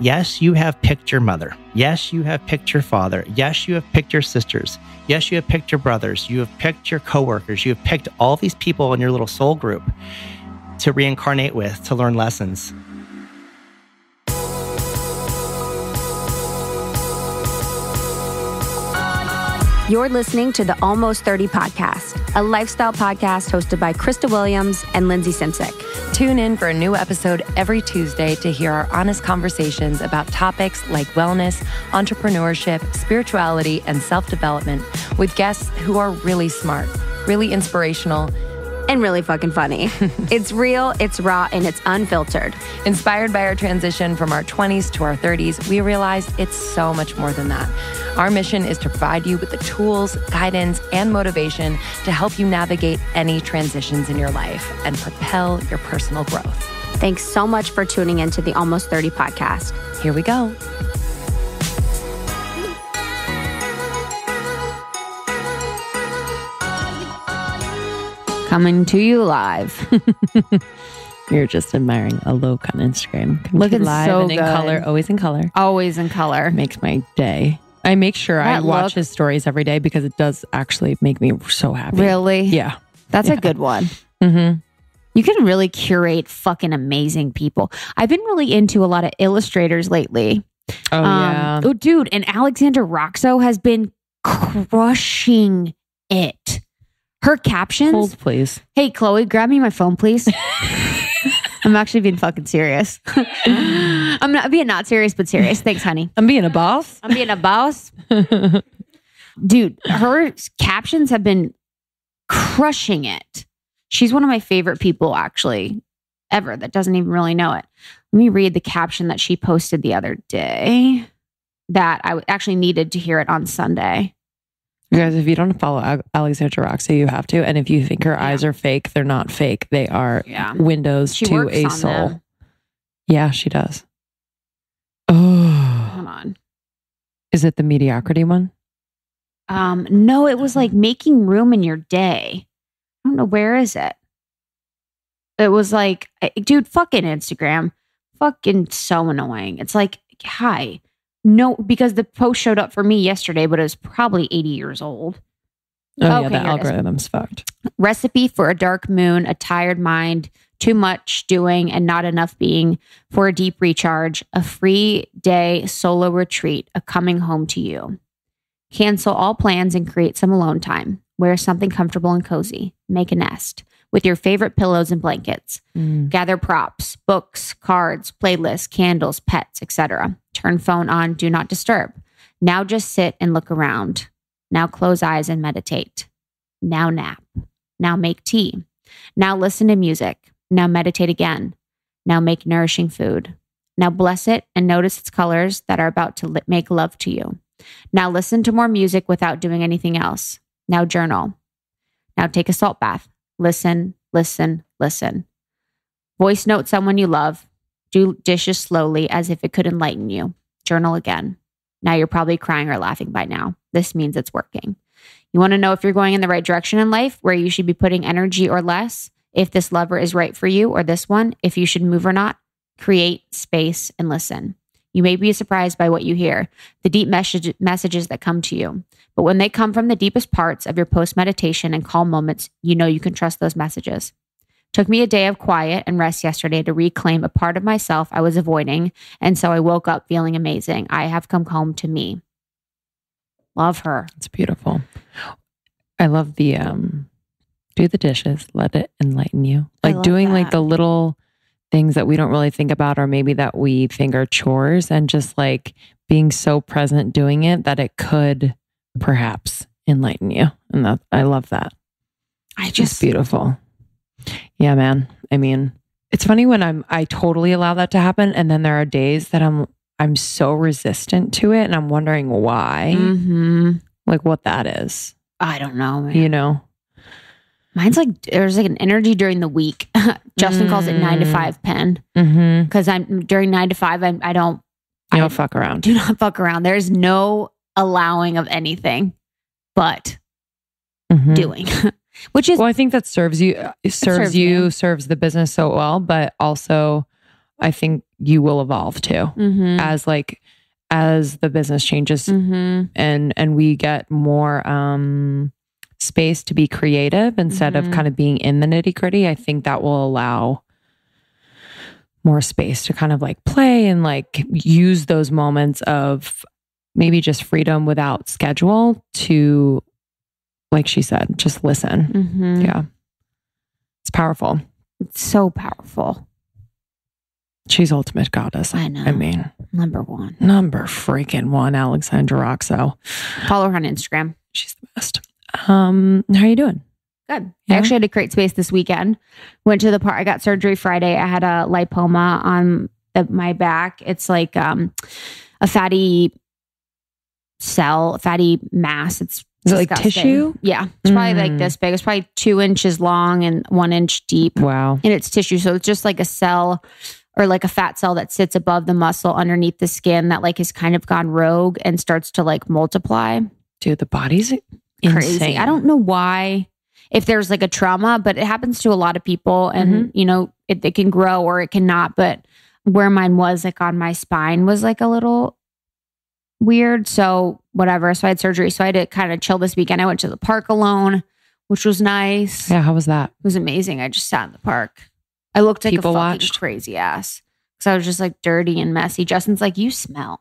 Yes, you have picked your mother. Yes, you have picked your father. Yes, you have picked your sisters. Yes, you have picked your brothers. You have picked your coworkers. You have picked all these people in your little soul group to reincarnate with, to learn lessons. You're listening to the Almost 30 Podcast, a lifestyle podcast hosted by Krista Williams and Lindsey Simsick. Tune in for a new episode every Tuesday to hear our honest conversations about topics like wellness, entrepreneurship, spirituality, and self-development with guests who are really smart, really inspirational, and really fucking funny. It's real, it's raw, and it's unfiltered. Inspired by our transition from our 20s to our 30s, we realized it's so much more than that. Our mission is to provide you with the tools, guidance, and motivation to help you navigate any transitions in your life and propel your personal growth. Thanks so much for tuning into the Almost 30 Podcast. Here we go. Coming to you live. You're just admiring a look on Instagram. Looking live so and in good. color, always in color. Always in color. Makes my day. I make sure I watch his stories every day because it does actually make me so happy. Really? Yeah. That's a good one. Mm-hmm. You can really curate fucking amazing people. I've been really into a lot of illustrators lately. Oh, yeah. Oh, dude. And Alexandra Roxo has been crushing it. Her captions. Hold, please. Hey, Chloe, grab me my phone, please. I'm actually being fucking serious. I'm not being not serious, but serious. Thanks, honey. I'm being a boss. I'm being a boss. Dude, her captions have been crushing it. She's one of my favorite people, actually, ever, that doesn't even really know it. Let me read the caption that she posted the other day that I actually needed to hear it on Sunday. You guys, if you don't follow Alexandra Roxo, you have to. And if you think her eyes are fake, they're not fake. They are windows to a soul. Them. Yeah, she does. Oh. Hold on. Is it the mediocrity one? No, it was like making room in your day. I don't know. Where is it? It was like, dude, fucking Instagram. Fucking so annoying. It's like, hi. No, because the post showed up for me yesterday, but it was probably 80 years old. Oh, yeah, the algorithm's fucked. Recipe for a dark moon, a tired mind, too much doing and not enough being, for a deep recharge, a free day solo retreat, a coming home to you. Cancel all plans and create some alone time. Wear something comfortable and cozy. Make a nest with your favorite pillows and blankets. Gather props, books, cards, playlists, candles, pets, etc. Turn phone on, do not disturb. Now just sit and look around. Now close eyes and meditate. Now nap. Now make tea. Now listen to music. Now meditate again. Now make nourishing food. Now bless it and notice its colors that are about to make love to you. Now listen to more music without doing anything else. Now journal. Now take a salt bath. Listen, listen, listen. Voice note someone you love. Do dishes slowly as if it could enlighten you. Journal again. Now you're probably crying or laughing by now. This means it's working. You want to know if you're going in the right direction in life, where you should be putting energy or less, if this lover is right for you or this one, if you should move or not? Create space and listen. You may be surprised by what you hear, the deep messages that come to you. But when they come from the deepest parts of your post-meditation and calm moments, you know you can trust those messages. Took me a day of quiet and rest yesterday to reclaim a part of myself I was avoiding, and so I woke up feeling amazing. I have come home to me. Love her. It's beautiful. I love the do the dishes, let it enlighten you. Like doing that. Like the little things that we don't really think about, or maybe that we think are chores, and just like being so present doing it that it could perhaps enlighten you. And that, I love that. It's beautiful. Yeah, man. I mean, it's funny when I totally allow that to happen, and then there are days that I'm so resistant to it, and I'm wondering why. Mm-hmm. Like what that is. I don't know, man. You know? Mine's like, there's like an energy during the week. Justin calls it 9 to 5 pen. Because I'm during 9 to 5, I don't fuck around. Do not fuck around. There's no allowing of anything but doing. Which is, well, I think that serves the business so well, but also I think you will evolve too as the business changes and we get more space to be creative instead of kind of being in the nitty gritty. I think that will allow more space to kind of like play and like use those moments of maybe just freedom without schedule to, like she said, just listen. Yeah. It's powerful. It's so powerful. She's ultimate goddess. I know. I mean, number one, freaking one, Alexandra Roxo. Follow her on Instagram. She's the best. How are you doing? Good. Yeah. I actually had to create space this weekend. Went to the park. I got surgery Friday. I had a lipoma on my back. It's like a fatty mass. It's Is it like tissue? Yeah. It's probably like this big. It's probably 2 inches long and 1 inch deep. Wow. And it's tissue. So it's just like a cell or like a fat cell that sits above the muscle underneath the skin that like has kind of gone rogue and starts to like multiply. Dude, the body's crazy. insane. I don't know why, if there's like a trauma, but it happens to a lot of people and you know, it can grow or it cannot. But where mine was like on my spine was like a little weird. So whatever. So I had surgery. So I had to kind of chill this weekend. I went to the park alone, which was nice. Yeah. How was that? It was amazing. I just sat in the park. I looked like People a fucking watched. crazy ass. Because I was just like dirty and messy. Justin's like, you smell.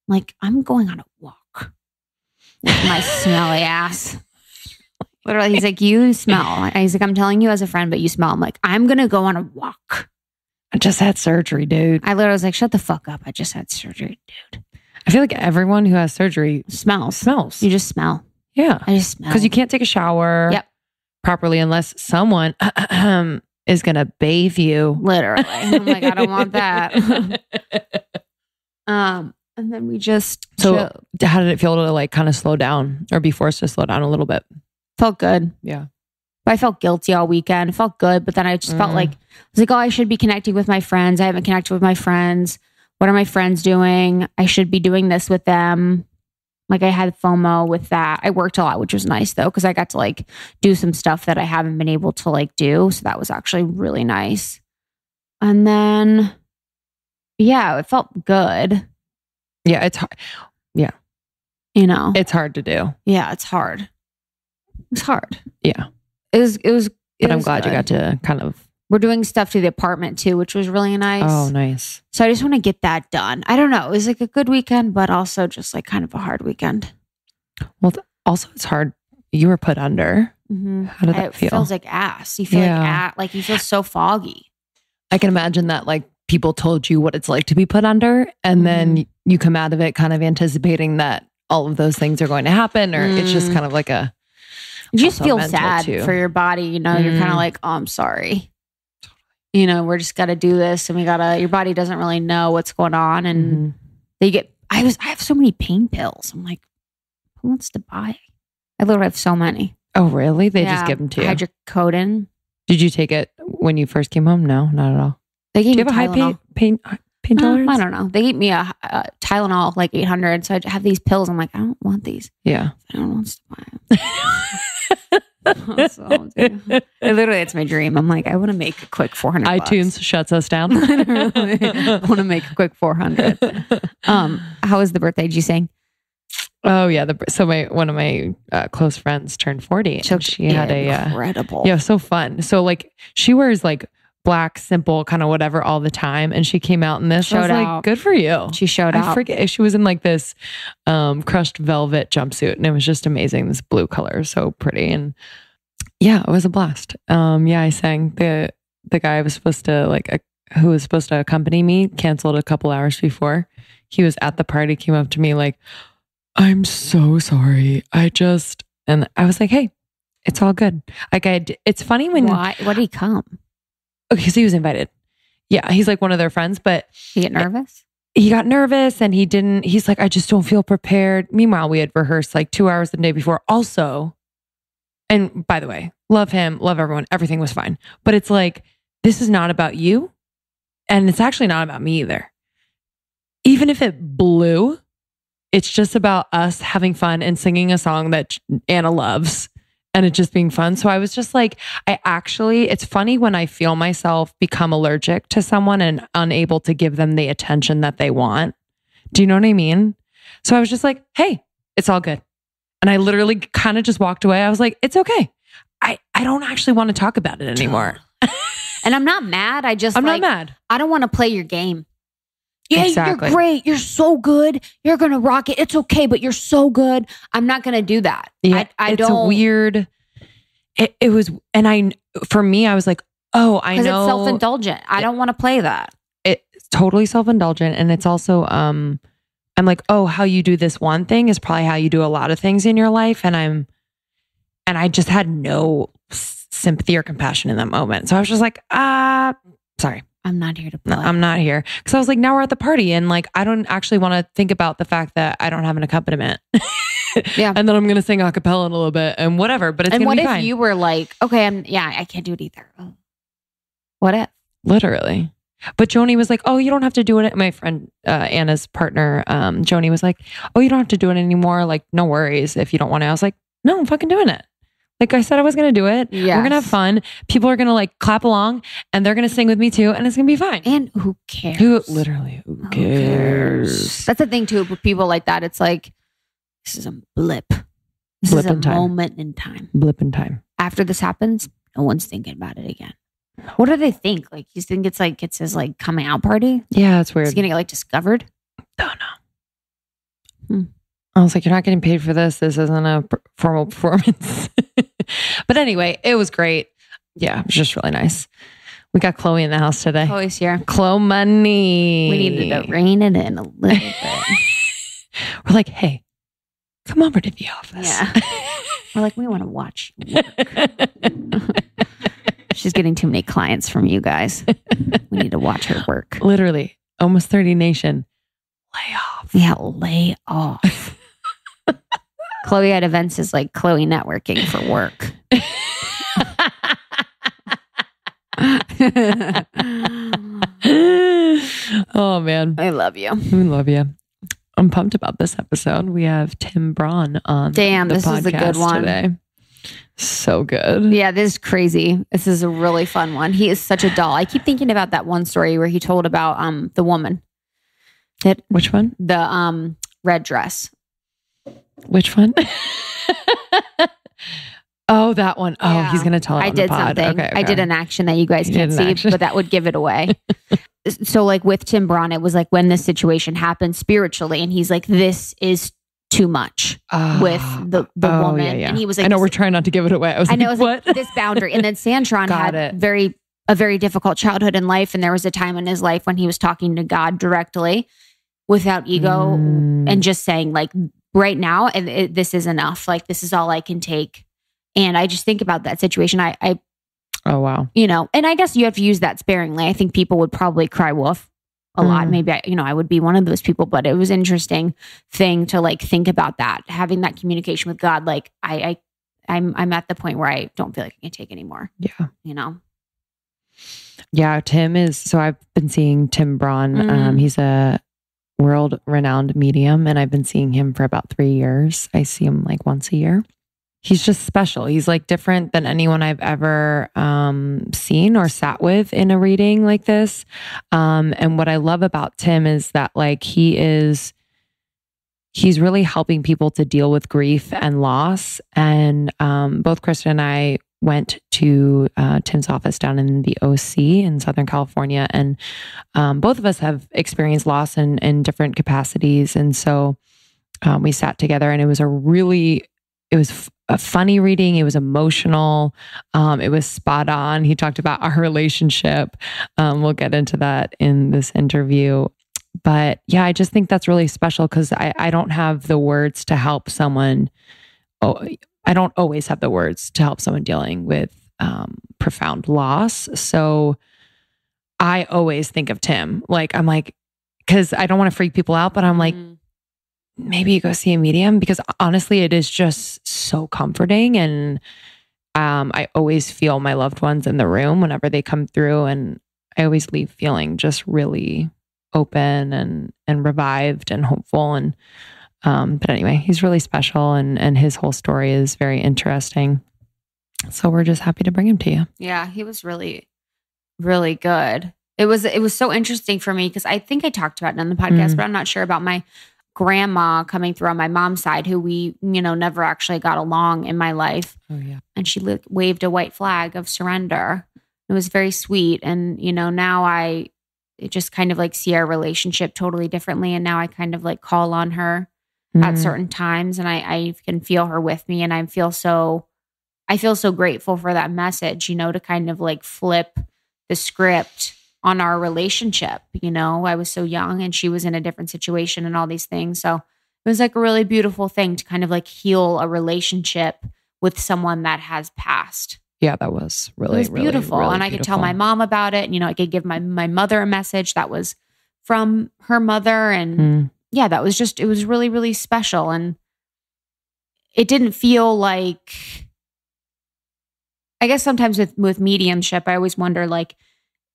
I'm like, I'm going on a walk with my smelly ass. Literally, he's like, you smell. And he's like, I'm telling you as a friend, but you smell. I'm like, I'm going to go on a walk. I just had surgery, dude. I literally was like, shut the fuck up. I just had surgery, dude. I feel like everyone who has surgery Smells. You just smell. Yeah. I just smell. Because you can't take a shower properly unless someone is going to bathe you. Literally. I'm like, I don't want that. And then we just So how did it feel to like kind of slow down or be forced to slow down a little bit? felt good. Yeah. But I felt guilty all weekend. It felt good. But then I just felt like, I was like, oh, I should be connecting with my friends. I haven't connected with my friends. What are my friends doing? I should be doing this with them. Like I had FOMO with that. I worked a lot, which was nice though, because I got to like do some stuff that I haven't been able to like do. So that was actually really nice. And then, yeah, it felt good. Yeah, it's hard. Yeah. You know, It's hard to do. yeah, it's hard. It's hard. Yeah. It was. But I'm glad you got to kind of. We're doing stuff to the apartment too, which was really nice. Oh, nice. So I just want to get that done. I don't know. It was like a good weekend, but also just like kind of a hard weekend. Well, also it's hard. You were put under. Mm-hmm. How did that It feel? feels like ass. You feel like you feel so foggy. I can imagine that like people told you what it's like to be put under and then you come out of it kind of anticipating that all of those things are going to happen or it's just kind of like a... You just feel mental sad too. for your body. You know, you're kind of like, oh, I'm sorry. You know, we're just got to do this and your body doesn't really know what's going on. And I have so many pain pills. I'm like, who wants to buy? I literally have so many. Oh, really? They just give them to you? Hydrocodone. Did you take it when you first came home? No, not at all. They gave Do you me have a high pain tolerance? I don't know. They gave me a Tylenol, like 800. So I have these pills. I'm like, I don't want these. Yeah. I don't want to buy them. Literally, it's my dream. I'm like, I want to make a quick 400. iTunes shuts us down. I want to make a quick 400. How was the birthday? Did you sing? Oh yeah. So one of my close friends turned 40 and she had incredible. So fun. So like she wears like black, simple kind of whatever all the time. And she came out in this. I was like, good for you. She showed out. I forget. She was in like this crushed velvet jumpsuit and it was just amazing. This blue color. So pretty. And yeah, it was a blast. I sang. The guy I was supposed to who was supposed to accompany me canceled a couple hours before. He was at the party, came up to me like, I'm so sorry. And I was like, hey, it's all good. Like it's funny when... Why? What did he come? Okay, so he was invited. Yeah, he's like one of their friends, but... He get nervous? He got nervous and he's like, I just don't feel prepared. Meanwhile, we had rehearsed like 2 hours the day before also. And by the way, love him, love everyone. Everything was fine. But it's like, this is not about you. And it's actually not about me either. Even if it blew, it's just about us having fun and singing a song that Anna loves and it just being fun. So I was just like, it's funny when I feel myself become allergic to someone and unable to give them the attention that they want. Do you know what I mean? So I was just like, hey, it's all good. And I literally kind of just walked away. I was like, it's okay. I don't actually want to talk about it anymore. And I'm not mad. I'm not mad. I don't want to play your game. Yeah, exactly. You're great. You're so good. You're going to rock it. It's okay, but you're so good. I'm not going to do that. Yeah, it's a weird, it was, and for me, I was like, oh, I know. Because it's self-indulgent. I don't want to play that. It's totally self-indulgent. And it's also, I'm like, oh, how you do this one thing is probably how you do a lot of things in your life. And I just had no sympathy or compassion in that moment. So I was just like, sorry. I'm not here to play. No, I'm not here. Because I was like, now we're at the party. And like, I don't actually want to think about the fact that I don't have an accompaniment. Yeah. And then I'm going to sing a cappella in a little bit and whatever, but it's going to be fine. And what if you were like, okay, I can't do it either. Oh. What if? Literally. But Joni was like, oh, you don't have to do it. My friend, Anna's partner, Joni was like, oh, you don't have to do it anymore. Like, no worries if you don't want to. I was like, no, I'm fucking doing it. Like I said, I was going to do it. Yes. We're going to have fun. People are going to like clap along and they're going to sing with me too. And it's going to be fine. And who cares? Who cares? That's the thing too. With people like that, it's like, this is a blip. This is a moment in time. Blip in time. After this happens, no one's thinking about it again. What do they think? Like, you think it's his like coming out party? Yeah, it's weird. He's going to get like discovered? Don't know. I was like, you're not getting paid for this. This isn't a formal performance. But anyway, it was great. Yeah, it was just really nice. We got Chloe in the house today. Chloe's here. Chloe money. We needed to rein it in a little bit. We're like, hey, come over to the office. Yeah. We're like, we want to watch work. She's getting too many clients from you guys. We need to watch her work. Literally, almost 30 nation. Lay off. Yeah, lay off. Chloe at events is like Chloe networking for work. Oh man, I love you. We love you. I'm pumped about this episode. We have Tim Braun on. Damn, this is a good one today. So good. Yeah, this is crazy. This is a really fun one. He is such a doll. I keep thinking about that one story where he told about the woman. Which one? The red dress. Which one? Oh, that one. Oh, yeah. He's going to tell it on the pod. Something. Okay. I did an action that you guys can't see, but that would give it away. So like with Tim Braun, it was like when this situation happened spiritually and he's like, this is too much with the woman. Yeah, yeah. And he was like, I know we're trying not to give it away. I know, what? Like, this boundary. And then Santron had a very difficult childhood in life. And there was a time in his life when he was talking to God directly without ego and just saying like, right now, and this is enough. Like, this is all I can take. And I just think about that situation. Oh, wow. You know, and I guess you have to use that sparingly. I think people would probably cry wolf a lot. Maybe I would be one of those people, but it was an interesting thing to like think about that, having that communication with God. Like I'm at the point where I don't feel like I can take anymore. Yeah. You know? Yeah. So I've been seeing Tim Braun. He's a world-renowned medium, and I've been seeing him for about 3 years. I see him like once a year. He's just special. He's like different than anyone I've ever seen or sat with in a reading like this. And what I love about Tim is that like he's really helping people to deal with grief and loss. And both Krista and I went to Tim's office down in the OC in Southern California. And both of us have experienced loss in different capacities. And so we sat together and it was a funny reading. It was emotional. It was spot on. He talked about our relationship. We'll get into that in this interview. But yeah, I just think that's really special because I don't have the words to help someone. I don't always have the words to help someone dealing with profound loss. So I always think of Tim. Like, I'm like, because I don't want to freak people out, but I'm like, maybe you go see a medium, because honestly, it is just so comforting. And I always feel my loved ones in the room whenever they come through. And I always leave feeling just really open and revived and hopeful. And but anyway, he's really special, and his whole story is very interesting. So we're just happy to bring him to you. Yeah, he was really, really good. It was so interesting for me because I think I talked about it on the podcast, but I'm not sure about my grandma coming through on my mom's side, who we, never actually got along in my life. Oh yeah. And she waved a white flag of surrender. It was very sweet. And, now I just kind of like see our relationship totally differently. And now I kind of like call on her at certain times, and I can feel her with me. And I feel so grateful for that message, to kind of like flip the script on our relationship. I was so young and she was in a different situation and all these things. So it was like a really beautiful thing to kind of like heal a relationship with someone that has passed. Yeah, that was really beautiful. Really, and I could tell my mom about it. I could give my mother a message that was from her mother. And yeah, it was really, really special. And it didn't feel like, I guess sometimes with mediumship, I always wonder, like,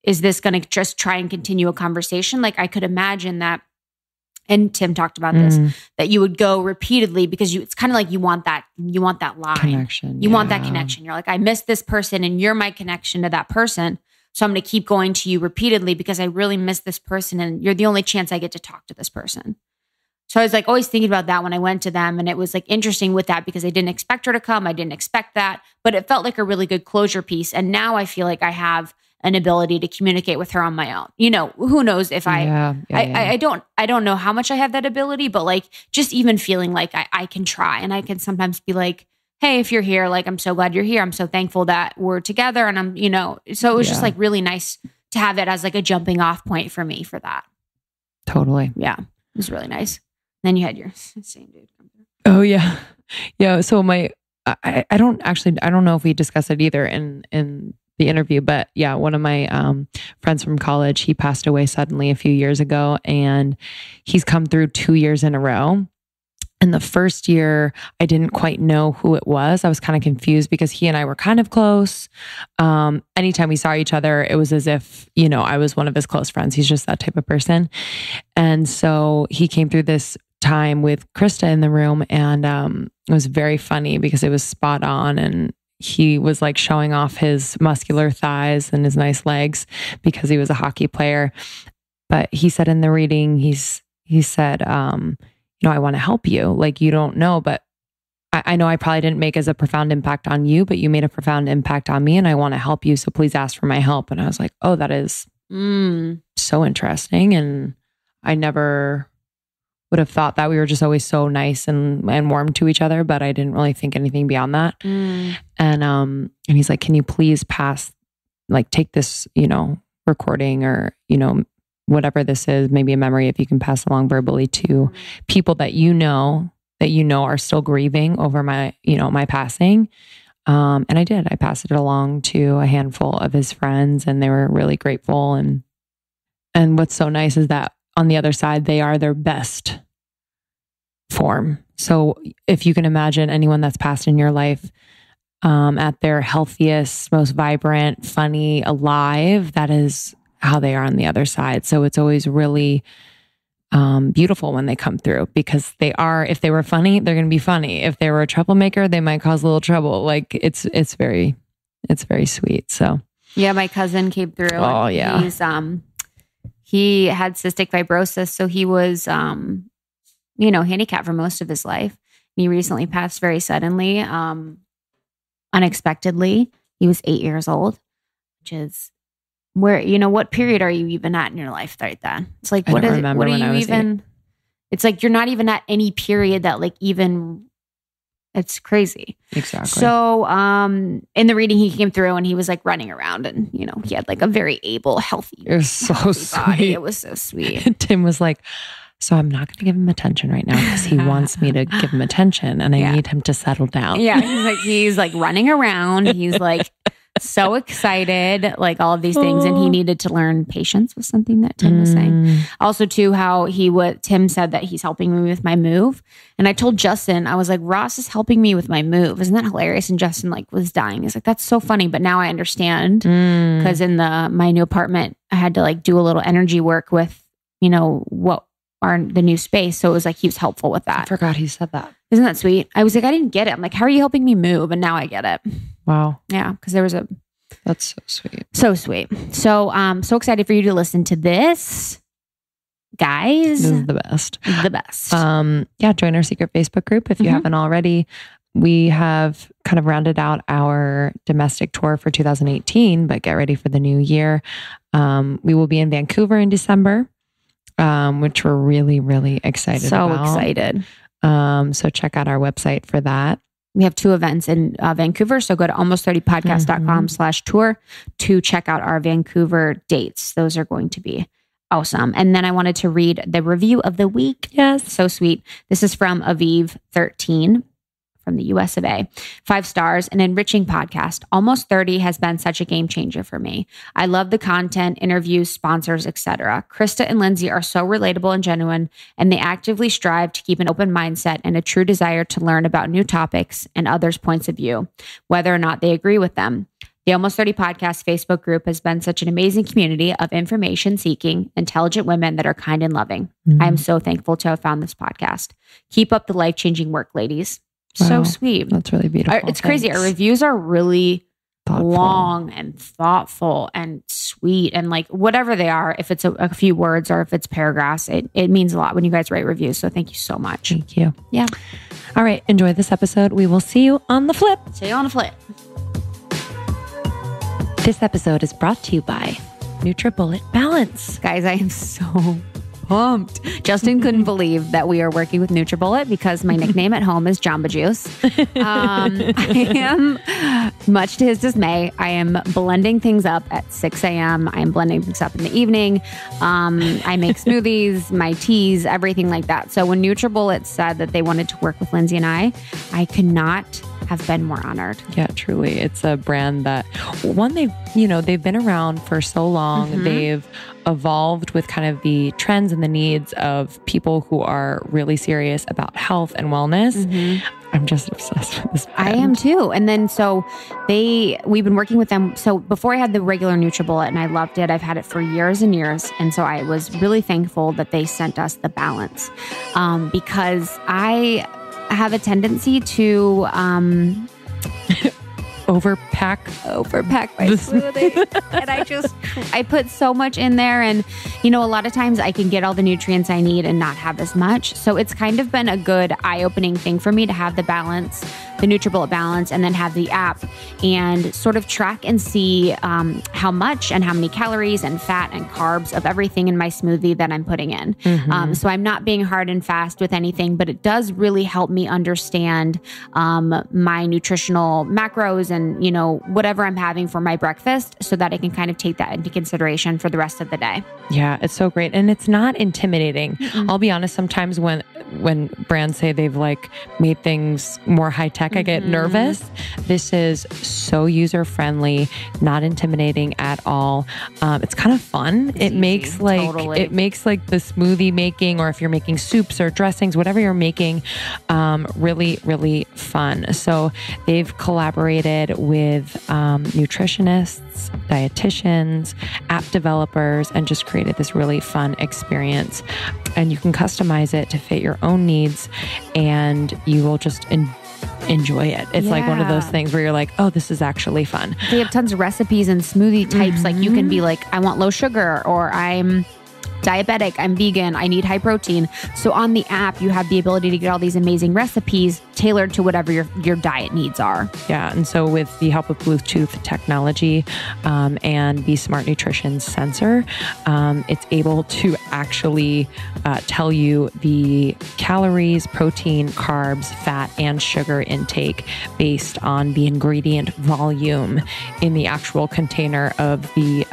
is this going to just try and continue a conversation? Like, I could imagine that, and Tim talked about this, that you would go repeatedly because it's kind of like you want that line. Connection. You want that connection. You're like, I miss this person and you're my connection to that person. So I'm going to keep going to you repeatedly because I really miss this person and you're the only chance I get to talk to this person. So I was like always thinking about that when I went to them. And it was like interesting with that because I didn't expect her to come. I didn't expect that, but it felt like a really good closure piece. And now I feel like I have an ability to communicate with her on my own. Who knows if I don't know how much I have that ability, but like just even feeling like I can try, and I can sometimes be like, hey, if you're here, like, I'm so glad you're here. I'm so thankful that we're together. And I'm, so it was just like really nice to have it as like a jumping off point for me for that. Totally. Yeah. It was really nice. Then you had your same dude come through. Oh yeah. Yeah. So I don't know if we discussed it either in the interview, but yeah, one of my friends from college, he passed away suddenly a few years ago, and he's come through 2 years in a row. And the first year, I didn't quite know who it was. I was kind of confused because he and I were kind of close. Anytime we saw each other, it was as if, I was one of his close friends. He's just that type of person. And so he came through this time with Krista in the room, and it was very funny because it was spot on, and he was like showing off his muscular thighs and his nice legs because he was a hockey player. But he said in the reading, he said, I want to help you. Like, you don't know, but I know I probably didn't make as a profound impact on you, but you made a profound impact on me, and I want to help you. So please ask for my help. And I was like, oh, that is so interesting. And I never would have thought that. We were just always so nice and warm to each other, but I didn't really think anything beyond that. And he's like, can you please take this, recording or, whatever this is, maybe a memory, if you can pass along verbally to people that you know are still grieving over my passing. And I did. I passed it along to a handful of his friends, and they were really grateful. And what's so nice is that on the other side, they are their best form. So if you can imagine anyone that's passed in your life at their healthiest, most vibrant, funny, alive, that is how they are on the other side. So it's always really beautiful when they come through, because if they were funny, they're going to be funny. If they were a troublemaker, they might cause a little trouble. Like it's very sweet. So yeah, my cousin came through. Oh yeah. He had cystic fibrosis. So he was, handicapped for most of his life. He recently passed very suddenly, unexpectedly. He was 8 years old, which is where, what period are you even at in your life right then? It's like, what are you even, it's like, you're not even at any period that like even, it's crazy. Exactly. So, in the reading, he came through and he was like running around, and, he had like a very able, healthy, it was so healthy body. sweet. It was so sweet. And Tim was like, so I'm not going to give him attention right now because he wants me to give him attention, and I need him to settle down. Yeah. He's like running around. He's like so excited, like all of these things. And he needed to learn patience, was something that Tim was saying. Also too, how Tim said that he's helping me with my move. And I told Justin, I was like, Ross is helping me with my move. Isn't that hilarious? And Justin like was dying. He's like, that's so funny. But now I understand, because in my new apartment, I had to like do a little energy work with, the new space. So it was like, he was helpful with that. I forgot he said that. Isn't that sweet? I was like, I didn't get it. I'm like, how are you helping me move? And now I get it. Wow. Yeah. Because there was that's so sweet. So sweet. So excited for you to listen to this. Guys. This is the best. The best. Join our secret Facebook group if you haven't already. We have kind of rounded out our domestic tour for 2018, but get ready for the new year. We will be in Vancouver in December, which we're really, really excited about. So excited. So check out our website for that. We have 2 events in Vancouver. So go to almost30podcast.com/tour to check out our Vancouver dates. Those are going to be awesome. And then I wanted to read the review of the week. Yes. So sweet. This is from Aviv 13 from the US of A. 5 stars, an enriching podcast. Almost 30 has been such a game changer for me. I love the content, interviews, sponsors, etc. Krista and Lindsey are so relatable and genuine, and they actively strive to keep an open mindset and a true desire to learn about new topics and others' points of view, whether or not they agree with them. The Almost 30 Podcast Facebook group has been such an amazing community of information-seeking, intelligent women that are kind and loving. I am so thankful to have found this podcast. Keep up the life-changing work, ladies. Wow. So sweet. That's really beautiful. It's crazy. Our reviews are really long and thoughtful and sweet. And like whatever they are, if it's a few words or if it's paragraphs, it means a lot when you guys write reviews. So thank you so much. Thank you. Yeah. All right. Enjoy this episode. We will see you on the flip. See you on the flip. This episode is brought to you by NutriBullet Balance. Guys, I am so pumped. Justin couldn't believe that we are working with NutriBullet because my nickname at home is Jamba Juice. I am, much to his dismay, I am blending things up at 6 a.m. I am blending things up in the evening. I make smoothies, my teas, everything like that. So when NutriBullet said that they wanted to work with Lindsey and I could not have been more honored. Yeah, truly. It's a brand that they've been around for so long. They've evolved with kind of the trends and the needs of people who are really serious about health and wellness. I'm just obsessed with this brand. I am too. And then we've been working with them. So before I had the regular NutriBullet and I loved it, I've had it for years and years. And so I was really thankful that they sent us the Balance because I have a tendency to overpack my smoothie. And I put so much in there. And, a lot of times I can get all the nutrients I need and not have as much. So it's kind of been a good eye-opening thing for me to have the Balance, the NutriBullet Balance, and then have the app and sort of track and see how much and how many calories and fat and carbs of everything in my smoothie that I'm putting in. So I'm not being hard and fast with anything, but it does really help me understand my nutritional macros and, whatever I'm having for my breakfast so that I can kind of take that into consideration for the rest of the day. Yeah, it's so great. And it's not intimidating. I'll be honest, sometimes when brands say they've made things more high tech, I get nervous. This is so user friendly, not intimidating at all. It's kind of fun. It makes the smoothie making, or if you're making soups or dressings, whatever you're making, really, really fun. So they've collaborated with nutritionists, dietitians, app developers, and just created this really fun experience. And you can customize it to fit your own needs, and you will just enjoy it. It's like one of those things where you're like, oh, this is actually fun. They have tons of recipes and smoothie types. Like you can be like, I want low sugar, or I'm diabetic, I'm vegan, I need high protein. So on the app, you have the ability to get all these amazing recipes tailored to whatever your diet needs are. Yeah. And so with the help of Bluetooth technology and the Smart Nutrition sensor, it's able to actually tell you the calories, protein, carbs, fat, and sugar intake based on the ingredient volume in the actual container of the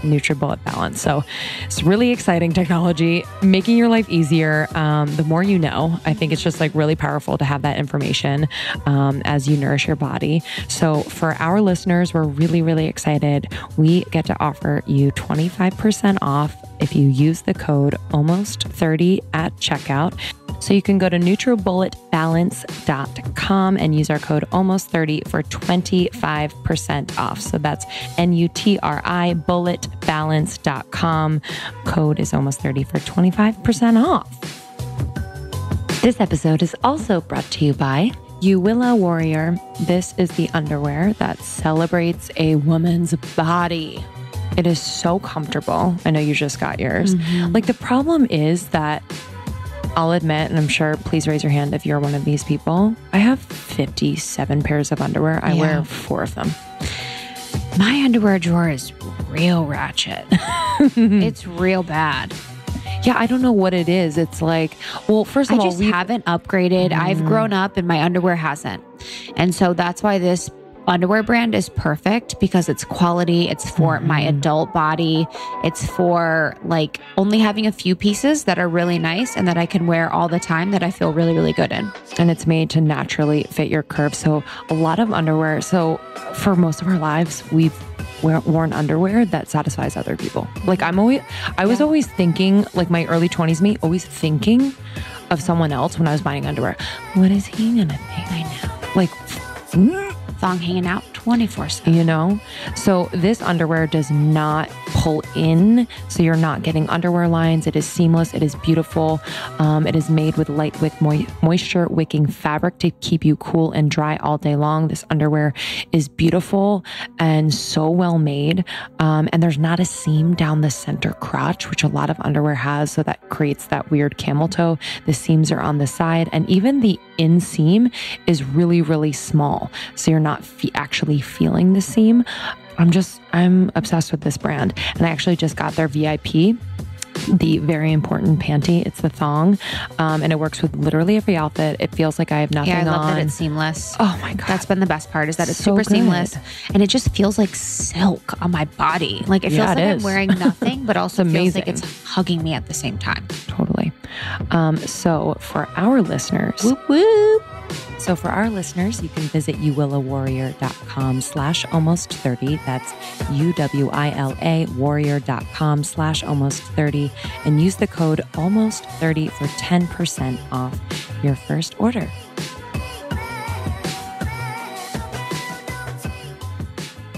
NutriBullet Balance. So it's really exciting technology, making your life easier. The more you know, I think it's just really powerful to have that information as you nourish your body. So for our listeners, we're really, really excited. We get to offer you 25% off if you use the code almost30 at checkout. So you can go to nutribulletbalance.com and use our code almost30 for 25% off. So that's NUTRI bulletbalance.com. Code is almost30 for 25% off. This episode is also brought to you by You Willow Warrior, this is the underwear that celebrates a woman's body. It is so comfortable. I know you just got yours. Like the problem is that I'll admit, and I'm sure, please raise your hand if you're one of these people. I have 57 pairs of underwear. I wear 4 of them. My underwear drawer is real ratchet. It's real bad. Yeah, I don't know what it is. It's like, well, first of all, I just haven't upgraded. I've grown up and my underwear hasn't. And so that's why this underwear brand is perfect, because it's quality. It's for my adult body. It's for like only having a few pieces that are really nice and that I can wear all the time, that I feel really, really good in. And it's made to naturally fit your curves. So a lot of underwear. So for most of our lives, we've worn underwear that satisfies other people. Like I was always thinking, like my early 20s me, always thinking of someone else when I was buying underwear. What is he gonna think? I know. Like, thong hanging out 24/7. You know? So this underwear does not pull in. So you're not getting underwear lines. It is seamless. It is beautiful. It is made with lightweight moisture wicking fabric to keep you cool and dry all day long. This underwear is beautiful and so well made. And there's not a seam down the center crotch, which a lot of underwear has. So that creates that weird camel toe. The seams are on the side, and even the inseam is really, really small. So you're not actually feeling the seam. I'm obsessed with this brand. And I actually just got their VIP, the very important panty. It's the thong. And it works with literally every outfit. It feels like I have nothing on. Yeah, I love that it's seamless. Oh my God. That's been the best part, is that it's So super good. seamless. And it just feels like silk on my body. Like it feels like I'm wearing nothing, but also feels like it's hugging me at the same time. Totally. So for our listeners, Whoop, whoop. So for our listeners, you can visit uwillawarrior.com/almost30. That's UWILA warrior.com/almost30 and use the code almost30 for 10% off your first order.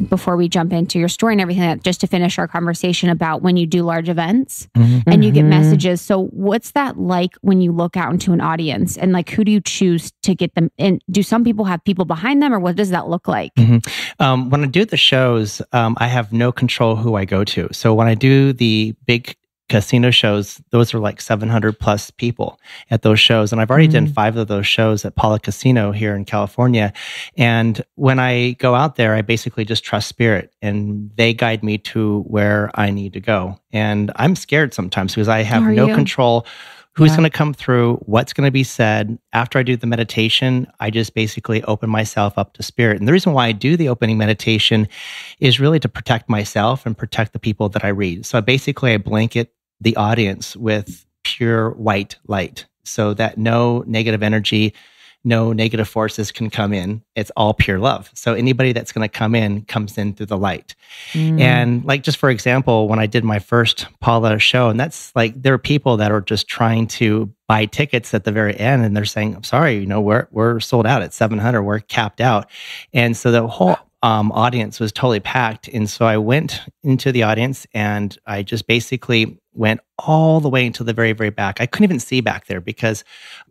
Before we jump into your story and everything, just to finish our conversation about when you do large events and you get messages. So what's that like when you look out into an audience, and like, who do you choose to get them in? Do some people have people behind them, or what does that look like? When I do the shows, I have no control who I go to. So when I do the big casino shows, those are like 700 plus people at those shows. And I've already done 5 of those shows at Paula Casino here in California. And when I go out there, I basically just trust spirit, and they guide me to where I need to go. And I'm scared sometimes because I have no control who's going to come through, what's going to be said. After I do the meditation, I just basically open myself up to spirit. And the reason why I do the opening meditation is really to protect myself and protect the people that I read. So basically, I blanket the audience with pure white light so that no negative energy, no negative forces can come in. It's all pure love. So anybody that's going to come in comes in through the light. And like, just for example, when I did my first Paula show, and that's like, there are people that are just trying to buy tickets at the very end, and they're saying, I'm sorry, you know, we're sold out at 700, we're capped out. And so the whole audience was totally packed. And so I went into the audience and I just basically went all the way into the very, very back. I couldn't even see back there because,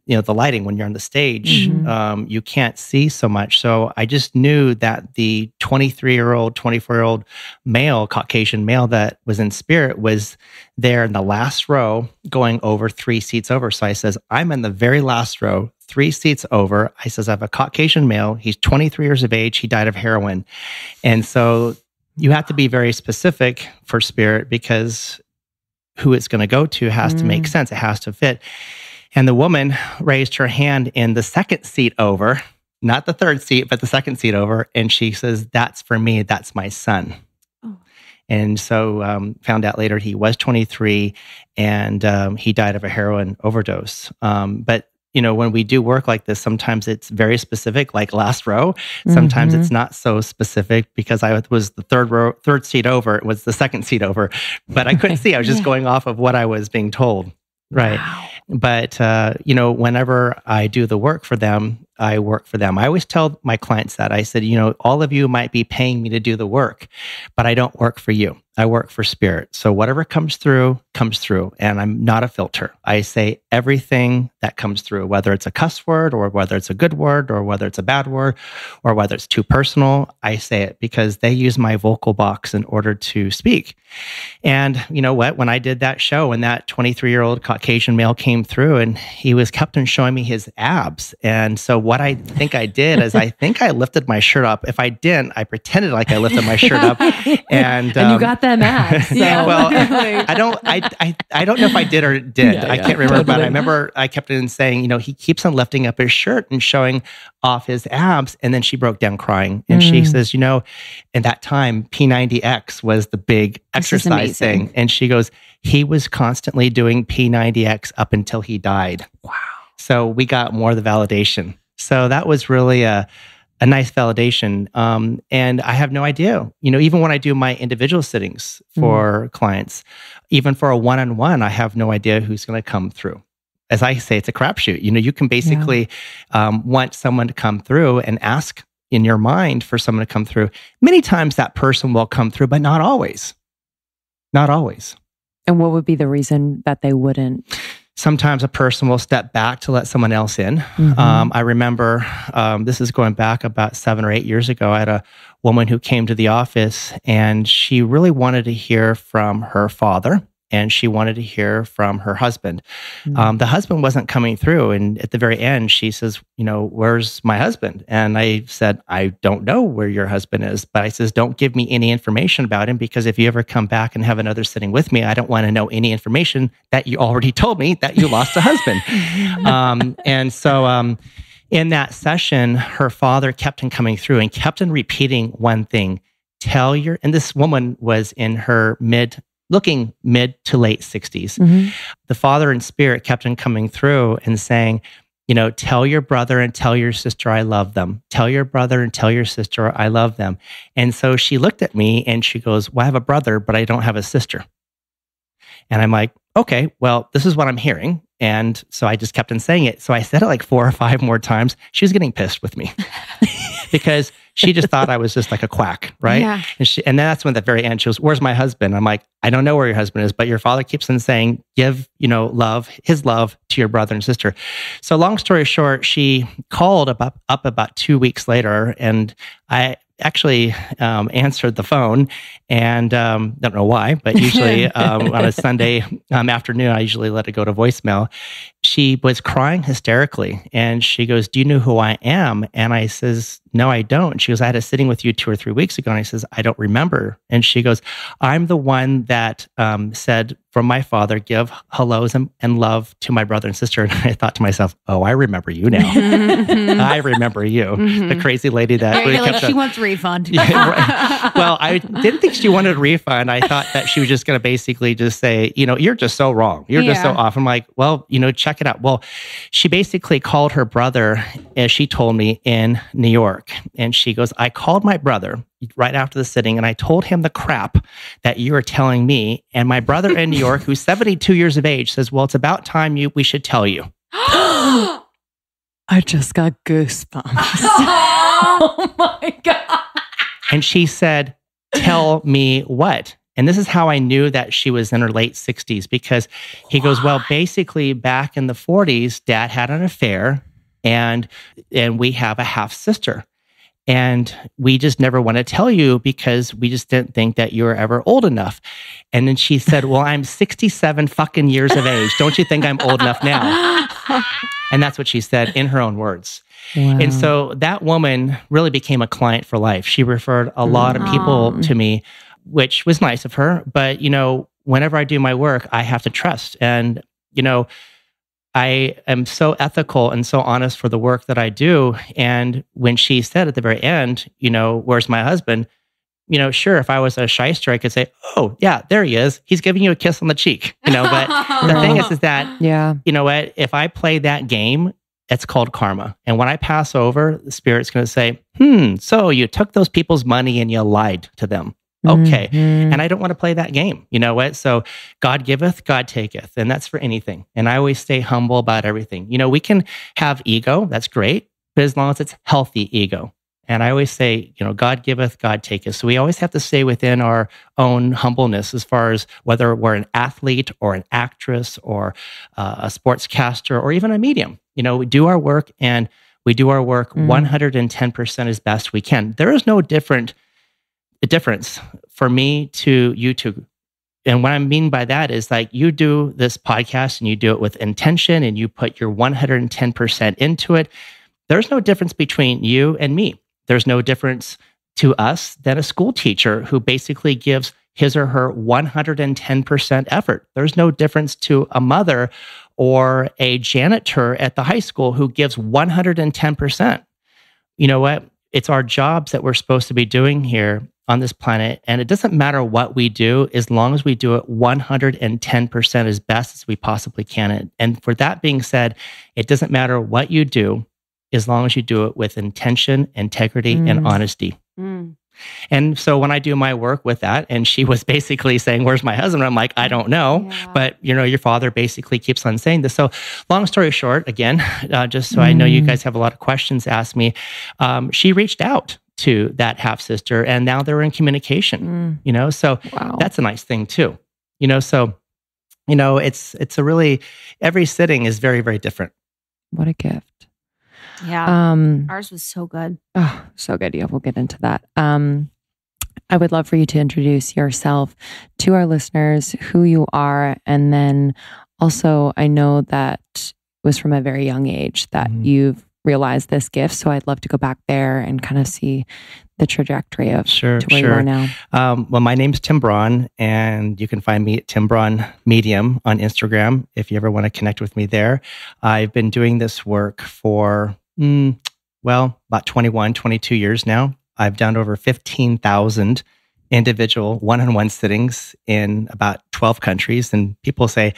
you know, the lighting, when you're on the stage, you can't see so much. So I just knew that the 23-year-old, 24-year-old male, Caucasian male that was in spirit was there in the last row, going over 3 seats over. So I says, I'm in the very last row, 3 seats over. I says, I have a Caucasian male. He's 23 years of age. He died of heroin. And so you have to be very specific for spirit, because who it's going to go to has to make sense. It has to fit. And the woman raised her hand in the second seat over, not the third seat, but the second seat over. And she says, that's for me. That's my son. Oh. And so found out later he was 23 and he died of a heroin overdose. But you know, when we do work like this, sometimes it's very specific, like last row. Sometimes it's not so specific, because I was the third seat over. It was the second seat over, but I couldn't see. I was just going off of what I was being told. Right. Wow. But, you know, whenever I do the work for them, I work for them. I always tell my clients that. I said, you know, all of you might be paying me to do the work, but I don't work for you. I work for spirit. So whatever comes through, and I'm not a filter. I say everything that comes through, whether it's a cuss word or whether it's a good word or whether it's a bad word or whether it's too personal, I say it because they use my vocal box in order to speak. And you know what? When I did that show and that 23-year-old Caucasian male came through and he kept on showing me his abs. And so what I think I did is I think I lifted my shirt up. If I didn't, I pretended like I lifted my shirt up. And you got them abs. So. Yeah, well, I don't know if I did or didn't. Yeah, I can't remember, totally. But I remember I kept on saying, you know, he keeps on lifting up his shirt and showing off his abs. And then she broke down crying. And she says, you know, in that time, P90X was the big exercise thing. And she goes, he was constantly doing P90X up until he died. Wow. So we got more of the validation. So that was really a nice validation. And I have no idea, you know, even when I do my individual sittings for clients, even for a one-on-one, I have no idea who's going to come through. As I say, it's a crapshoot. You know, you can basically want someone to come through and ask in your mind for someone to come through. Many times that person will come through, but not always. Not always. And what would be the reason that they wouldn't? Sometimes a person will step back to let someone else in. I remember, this is going back about 7 or 8 years ago, I had a woman who came to the office and she really wanted to hear from her father and she wanted to hear from her husband. The husband wasn't coming through. And at the very end, she says, you know, where's my husband? And I said, I don't know where your husband is, but I says, don't give me any information about him because if you ever come back and have another sitting with me, I don't want to know any information that you already told me that you lost a husband. And so in that session, her father kept on coming through and kept on repeating one thing, and this woman was in her looking mid to late 60s. The father in spirit kept on coming through and saying, you know, tell your brother and tell your sister I love them. Tell your brother and tell your sister I love them. And so she looked at me and she goes, well, I have a brother, but I don't have a sister. And I'm like, okay, well, this is what I'm hearing. And so I just kept on saying it. So I said it like 4 or 5 more times. She was getting pissed with me because she just thought I was just like a quack, right? Yeah. And then that's when at the very end, she goes, where's my husband? I'm like, I don't know where your husband is, but your father keeps on saying, give, you know, his love to your brother and sister. So long story short, she called up about 2 weeks later and I actually answered the phone and don't know why, but usually on a Sunday afternoon, I usually let it go to voicemail. She was crying hysterically and she goes, do you know who I am? And I says, no, I don't. She goes, I had a sitting with you 2 or 3 weeks ago. And I says, I don't remember. And she goes, I'm the one that said from my father, give hellos and love to my brother and sister. And I thought to myself, oh, I remember you now. I remember you. The crazy lady that really kept she wants a refund. Yeah, right. Well, I didn't think she wanted a refund. I thought that she was just going to basically just say, you know, you're just so wrong. You're just so off. I'm like, well, you know, check it out. Well, she basically called her brother, as she told me, in New York. And she goes, I called my brother right after the sitting and I told him the crap that you are telling me. And my brother in New York, who's 72 years of age, says, well, it's about time we should tell you. I just got goosebumps. Oh my God. And she said, tell me what? And this is how I knew that she was in her late 60s because he goes, well, basically back in the 40s, Dad had an affair and we have a half sister. And we just never want to tell you because we just didn't think that you were ever old enough. And then she said, well, I'm 67 fucking years of age. Don't you think I'm old enough now? And that's what she said in her own words. Wow. And so that woman really became a client for life. She referred a lot of people to me, which was nice of her. But, you know, whenever I do my work, I have to trust. And, you know, I am so ethical and so honest for the work that I do. And when she said at the very end, you know, where's my husband? You know, sure, if I was a shyster, I could say, oh, yeah, there he is. He's giving you a kiss on the cheek. You know, but the thing is that, you know what, if I play that game, it's called karma. And when I pass over, the Spirit's going to say, so you took those people's money and you lied to them. Okay. And I don't want to play that game. You know what? So God giveth, God taketh. And that's for anything. And I always stay humble about everything. You know, we can have ego. That's great. But as long as it's healthy ego. And I always say, God giveth, God taketh. So we always have to stay within our own humbleness as far as whether we're an athlete or an actress or a sportscaster or even a medium. We do our work and we do our work 110% as best we can. There is no difference for me to you to. And what I mean by that is like you do this podcast and you do it with intention and you put your 110% into it. There's no difference between you and me. There's no difference to us than a school teacher who basically gives his or her 110% effort. There's no difference to a mother or a janitor at the high school who gives 110%. You know what? It's our jobs that we're supposed to be doing here on this planet. And it doesn't matter what we do as long as we do it 110% as best as we possibly can. And for that being said, it doesn't matter what you do as long as you do it with intention, integrity, and honesty. And so when I do my work with that, and she was basically saying, where's my husband? I'm like, I don't know. Yeah. But, your father basically keeps on saying this. So long story short, again, just so I know you guys have a lot of questions asked me, she reached out to that half-sister and now they're in communication, So that's a nice thing too, So, it's a really, every sitting is very, very different. What a gift. Yeah. Ours was so good. Oh, so good. Yeah, we'll get into that. I would love for you to introduce yourself to our listeners, who you are. And then also, I know that it was from a very young age that you've realized this gift. So I'd love to go back there and kind of see the trajectory of to where you are now. Well, my name's Tim Braun, and you can find me at Tim Braun Medium on Instagram if you ever want to connect with me there. I've been doing this work for about 21, 22 years now. I've done over 15,000 individual one-on-one sittings in about 12 countries. And people say,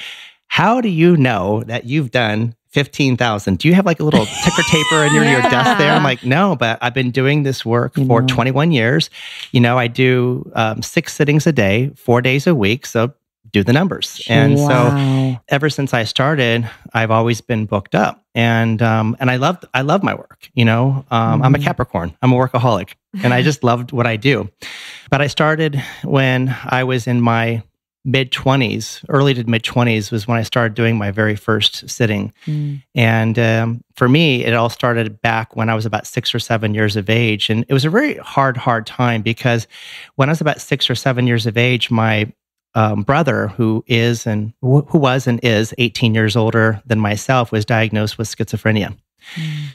how do you know that you've done 15,000? Do you have like a little ticker taper in your desk there? I'm like, no, but I've been doing this work for 21 years. I do 6 sittings a day, 4 days a week. So do the numbers. And so ever since I started, I've always been booked up. And I love my work. I'm a Capricorn. I'm a workaholic, and I just loved what I do. But I started when I was in my mid-20s, early to mid-20s was when I started doing my very first sitting. And for me, it all started back when I was about 6 or 7 years of age. And it was a very hard time because when I was about 6 or 7 years of age, my brother, who was and is 18 years older than myself, was diagnosed with schizophrenia.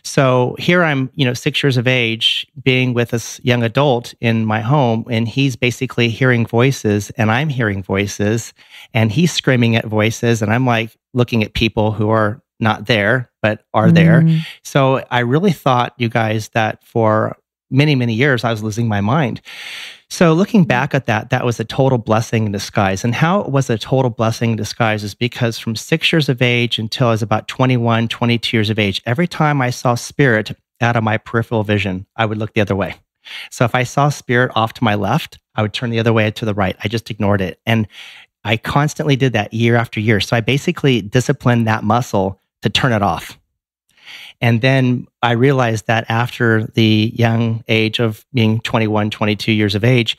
So here I'm, 6 years of age, being with this young adult in my home, and he's basically hearing voices, and I'm hearing voices, and he's screaming at voices, and I'm like looking at people who are not there, but are there. So I really thought, you guys, that for many, many years, I was losing my mind. So looking back at that was a total blessing in disguise. And how it was a total blessing in disguise is because from 6 years of age until I was about 21, 22 years of age, every time I saw spirit out of my peripheral vision, I would look the other way. So if I saw spirit off to my left, I would turn the other way to the right. I just ignored it. And I constantly did that year after year. So I basically disciplined that muscle to turn it off. And then I realized that after the young age of being 21, 22 years of age,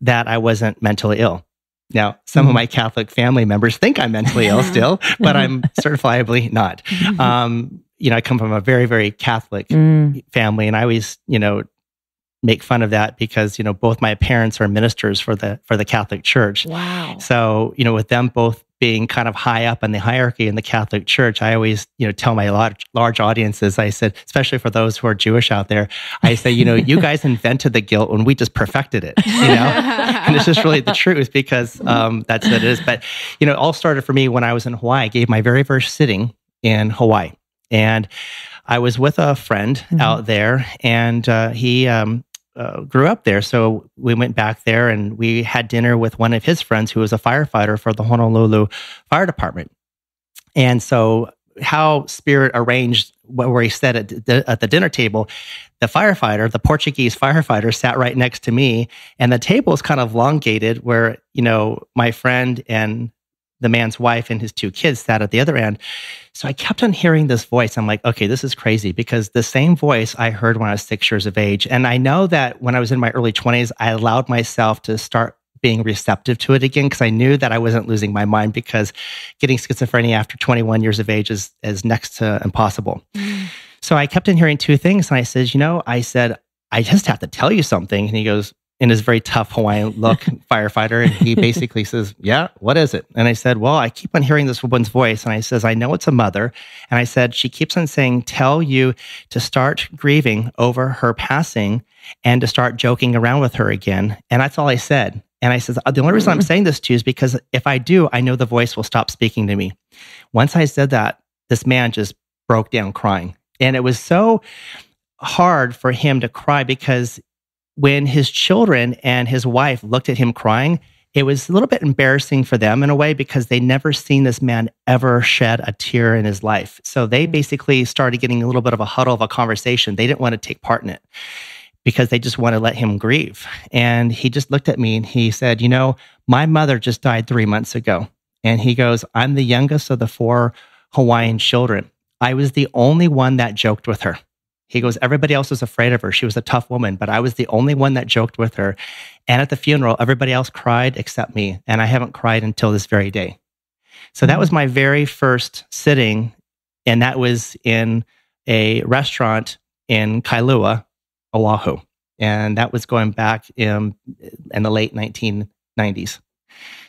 that I wasn't mentally ill. Now, some of my Catholic family members think I'm mentally ill still, but I'm certifiably not. I come from a very, very Catholic family, and I always, make fun of that because, both my parents are ministers for the Catholic Church. Wow. So, with them both being kind of high up in the hierarchy in the Catholic Church, I always, tell my large audiences, I said, especially for those who are Jewish out there, I say, you guys invented the guilt when we just perfected it, and it's just really the truth because that's what it is. But, it all started for me when I was in Hawaii. I gave my very first sitting in Hawaii, and I was with a friend out there, and he grew up there. So we went back there and we had dinner with one of his friends who was a firefighter for the Honolulu Fire Department. And so how Spirit arranged where he sat at the dinner table, the firefighter, the Portuguese firefighter, sat right next to me, and the table is kind of elongated where, my friend and the man's wife and his 2 kids sat at the other end. So I kept on hearing this voice. I'm like, okay, this is crazy, because the same voice I heard when I was 6 years of age. And I know that when I was in my early 20s, I allowed myself to start being receptive to it again, because I knew that I wasn't losing my mind, because getting schizophrenia after 21 years of age is next to impossible. So I kept on hearing 2 things. And I said, I just have to tell you something. And he goes, in his very tough Hawaiian look, firefighter. And he basically says, yeah, what is it? And I said, well, I keep on hearing this woman's voice. And I says, I know it's a mother. And I said, she keeps on saying, tell you to start grieving over her passing and to start joking around with her again. And that's all I said. And I said, the only reason I'm saying this to you is because if I do, I know the voice will stop speaking to me. Once I said that, this man just broke down crying. And it was so hard for him to cry, because when his children and his wife looked at him crying, it was a little bit embarrassing for them in a way, because they'd never seen this man ever shed a tear in his life. So they basically started getting a little bit of a huddle of a conversation. They didn't want to take part in it, because they just want to let him grieve. And he just looked at me and he said, my mother just died 3 months ago. And he goes, I'm the youngest of the 4 Hawaiian children. I was the only one that joked with her. He goes, everybody else was afraid of her. She was a tough woman, but I was the only one that joked with her. And at the funeral, everybody else cried except me. And I haven't cried until this very day. So that was my very first sitting. And that was in a restaurant in Kailua, Oahu. And that was going back in the late 1990s.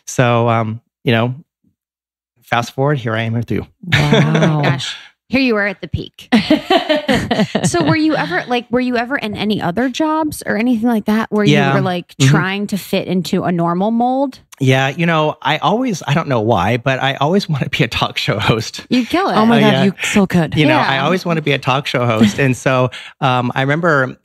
So, fast forward, here I am with you. Wow. Oh my gosh. Here you are at the peak. So were you ever in any other jobs or anything like that where you were like trying to fit into a normal mold? Yeah. I don't know why, but I always want to be a talk show host. You kill it. Oh my God, you so could. I always want to be a talk show host. And so I remember,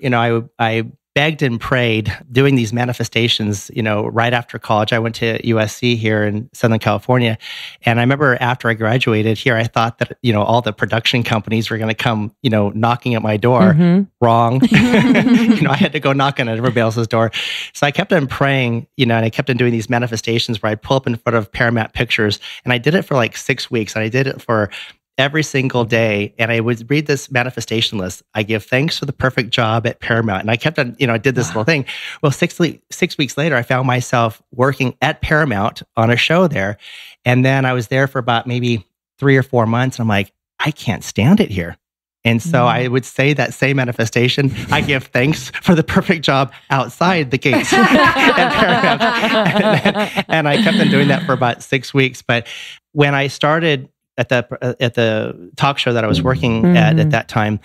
I begged and prayed doing these manifestations, right after college. I went to USC here in Southern California. And I remember after I graduated here, I thought that, all the production companies were going to come, knocking at my door. Wrong. I had to go knocking at everybody else's door. So I kept on praying, and I kept on doing these manifestations where I'd pull up in front of Paramount Pictures. And I did it for like 6 weeks. And I did it for every single day. And I would read this manifestation list. I give thanks for the perfect job at Paramount. And I kept on, I did this little thing. Well, 6 weeks later, I found myself working at Paramount on a show there. And then I was there for about maybe 3 or 4 months. And I'm like, I can't stand it here. And so I would say that same manifestation. I give thanks for the perfect job outside the gates at Paramount. And I kept on doing that for about 6 weeks. But when I started at the talk show that I was working at that time,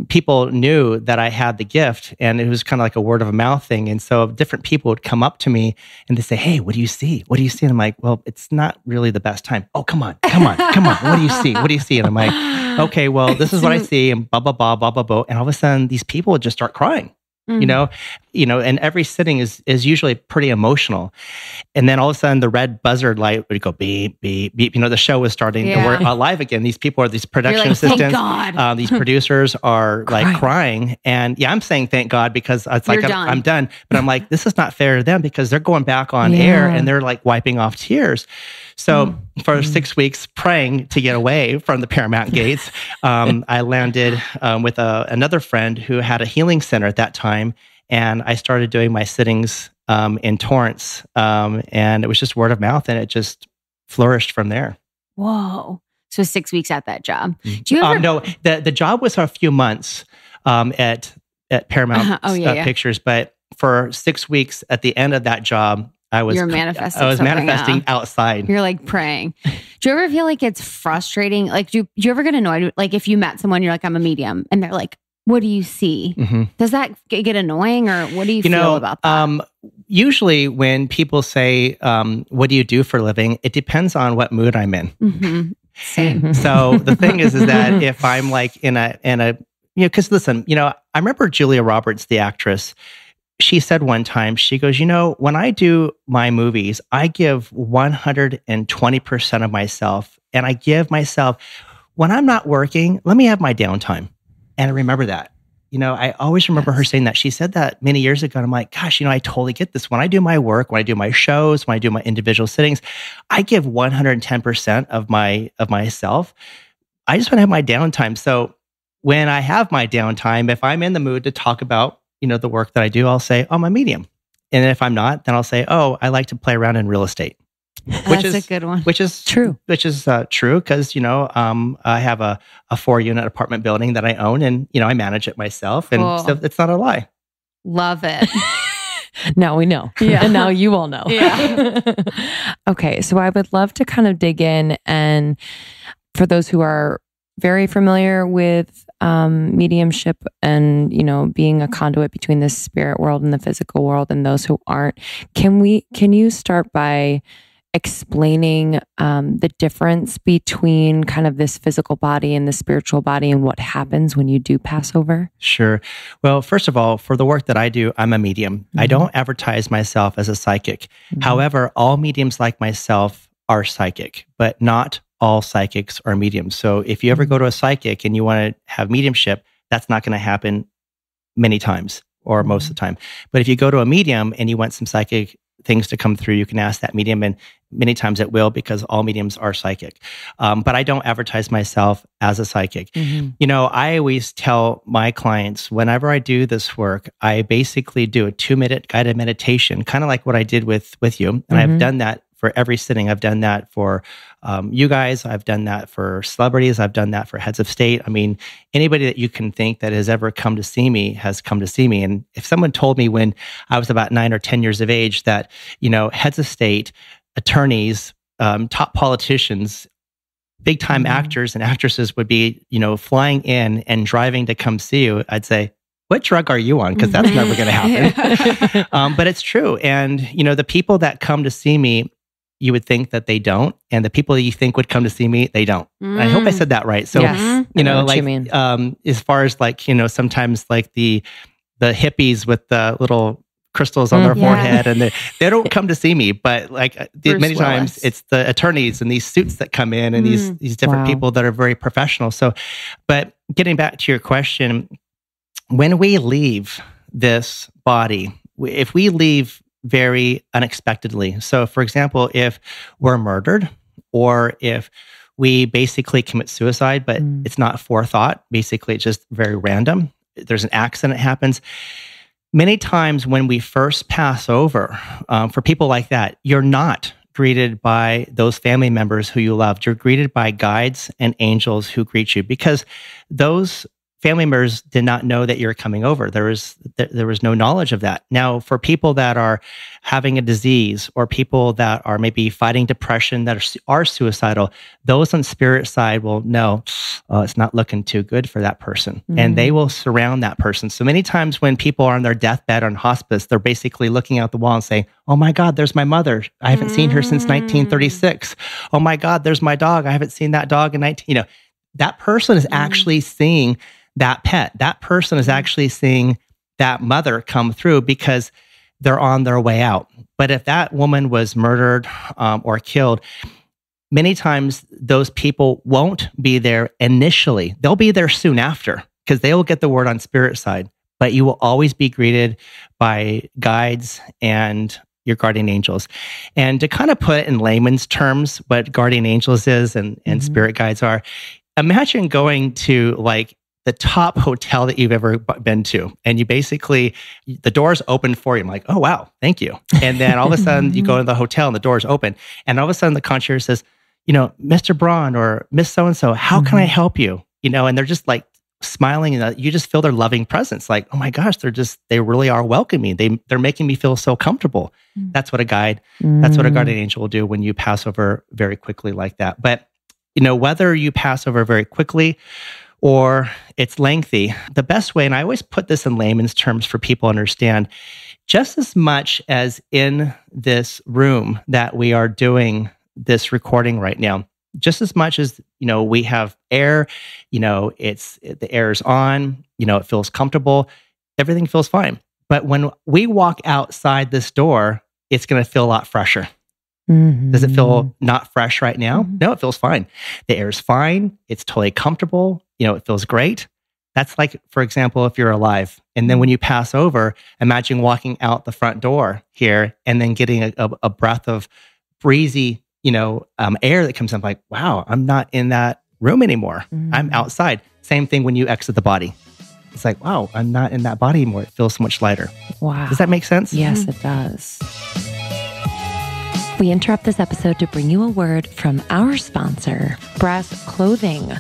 people knew that I had the gift, and it was kind of like a word of mouth thing. And so different people would come up to me and they say, "Hey, what do you see? What do you see?" And I'm like, "Well, it's not really the best time." "Oh, come on. What do you see? What do you see?" And I'm like, "Okay, well, this is what I see," and blah, blah, blah, blah, blah, blah. And all of a sudden, these people would just start crying. And every sitting is usually pretty emotional. And then all of a sudden the red buzzard light would go beep, beep, beep. The show was starting and we're alive again. These people are these production assistants. Thank God. These producers are like crying. And I'm saying thank God, because it's like I'm done. But I'm like, this is not fair to them, because they're going back on air and they're like wiping off tears. So for 6 weeks praying to get away from the Paramount gates, I landed with another friend who had a healing center at that time. And I started doing my sittings in Torrance. And it was just word of mouth, and it just flourished from there. Whoa. So 6 weeks at that job. Do you ever... No, the job was for a few months at Paramount Pictures. But for 6 weeks at the end of that job, I was manifesting outside. You're like praying. Do you ever feel like it's frustrating? Like, do you ever get annoyed? Like if you met someone, you're like, "I'm a medium," and they're like, "What do you see?" Does that get annoying, or what do you feel about that? Usually when people say, "What do you do for a living?" it depends on what mood I'm in. Same. So the thing is that if I'm like in a because listen, I remember Julia Roberts, the actress. She said one time, she goes, "When I do my movies, I give 120% of myself, and I give myself, when I'm not working, let me have my downtime." And I remember that. I always remember her saying that. She said that many years ago. And I'm like, gosh, I totally get this. When I do my work, when I do my shows, when I do my individual sittings, I give 110% of myself. I just want to have my downtime. So when I have my downtime, if I'm in the mood to talk about, the work that I do, I'll say, oh, I'm a medium. And if I'm not, then I'll say, oh, I like to play around in real estate. That's a good one. Which is true. Because, I have a 4-unit apartment building that I own, and, I manage it myself. And so it's not a lie. Love it. Now we know. Yeah. And now you all know. Yeah. Okay. So I would love to kind of dig in, and for those who are very familiar with mediumship and, being a conduit between the spirit world and the physical world, and those who aren't, can you start by explaining the difference between kind of this physical body and the spiritual body, and what happens when you do pass over? Sure. Well, first of all, for the work that I do, I'm a medium. Mm-hmm. I don't advertise myself as a psychic. Mm-hmm. However, all mediums like myself are psychic, but not all psychics are mediums. So if you ever go to a psychic and you want to have mediumship, that's not going to happen many times or most of the time. But if you go to a medium and you want some psychic things to come through, you can ask that medium, and many times it will, because all mediums are psychic. But I don't advertise myself as a psychic. Mm-hmm. I always tell my clients, whenever I do this work, I basically do a 2-minute guided meditation, kind of like what I did with you. And mm-hmm. I've done that for every sitting. I've done that for you guys. I've done that for celebrities. I've done that for heads of state. I mean, anybody that you can think that has ever come to see me has come to see me. And if someone told me when I was about 9 or 10 years of age that, heads of state, attorneys, top politicians, big time mm-hmm. actors and actresses would be, flying in and driving to come see you, I'd say, what drug are you on? Because that's never going to happen. But it's true. And, the people that come to see me, you would think that they don't. And the people that you think would come to see me, they don't. I hope I said that right. So, yes, as far as sometimes like the hippies with the little crystals on their forehead, and they don't come to see me, but many times it's the attorneys and these suits that come in, and these different people that are very professional. So, but getting back to your question, when we leave this body, if we leave very unexpectedly, so for example, if we're murdered, or if we basically commit suicide, but it's not forethought, basically it's just very random, there's an accident happens. Many times when we first pass over, for people like that, you're not greeted by those family members who you loved. You're greeted by guides and angels who greet you, because those family members did not know that you're coming over. There was no knowledge of that. Now, for people that are having a disease, or people that are maybe fighting depression, that are suicidal, those on spirit side will know, it's not looking too good for that person. And they will surround that person. So many times when people are on their deathbed on hospice, they're basically looking out the wall and saying, oh my God, there's my mother. I haven't seen her since 1936. Oh my God, there's my dog. I haven't seen that dog in that person is actually seeing that pet. That person is actually seeing that mother come through, because they're on their way out. But if that woman was murdered or killed, many times those people won't be there initially. They'll be there soon after, because they will get the word on spirit side. But you will always be greeted by guides and your guardian angels. And to kind of put it in layman's terms, what guardian angels is and spirit guides are, imagine going to the top hotel that you've ever been to. And you basically, the doors open for you. I'm like, oh, wow, thank you. And then all of a sudden you go to the hotel and the doors open. And all of a sudden the concierge says, Mr. Braun or Miss So-and-so, how can I help you? And they're just smiling, and you just feel their loving presence. Like, oh my gosh, they really are welcoming. They're making me feel so comfortable. That's what a guide, that's what a guardian angel will do when you pass over very quickly like that. But, whether you pass over very quickly or it's lengthy, the best way, and I always put this in layman's terms for people to understand, just as much as in this room that we are doing this recording right now, just as much as, we have air, the air is on, it feels comfortable, everything feels fine. But when we walk outside this door, it's going to feel a lot fresher. Does it feel not fresh right now? No, it feels fine. The air is fine. It's totally comfortable. It feels great. That's like, for example, if you're alive, and then when you pass over, imagine walking out the front door here and then getting a breath of breezy, air that comes in. Like, wow, I'm not in that room anymore. I'm outside. Same thing when you exit the body. It's like, wow, I'm not in that body anymore. It feels so much lighter. Wow. Does that make sense? Yes, it does. We interrupt this episode to bring you a word from our sponsor, Brass Clothing.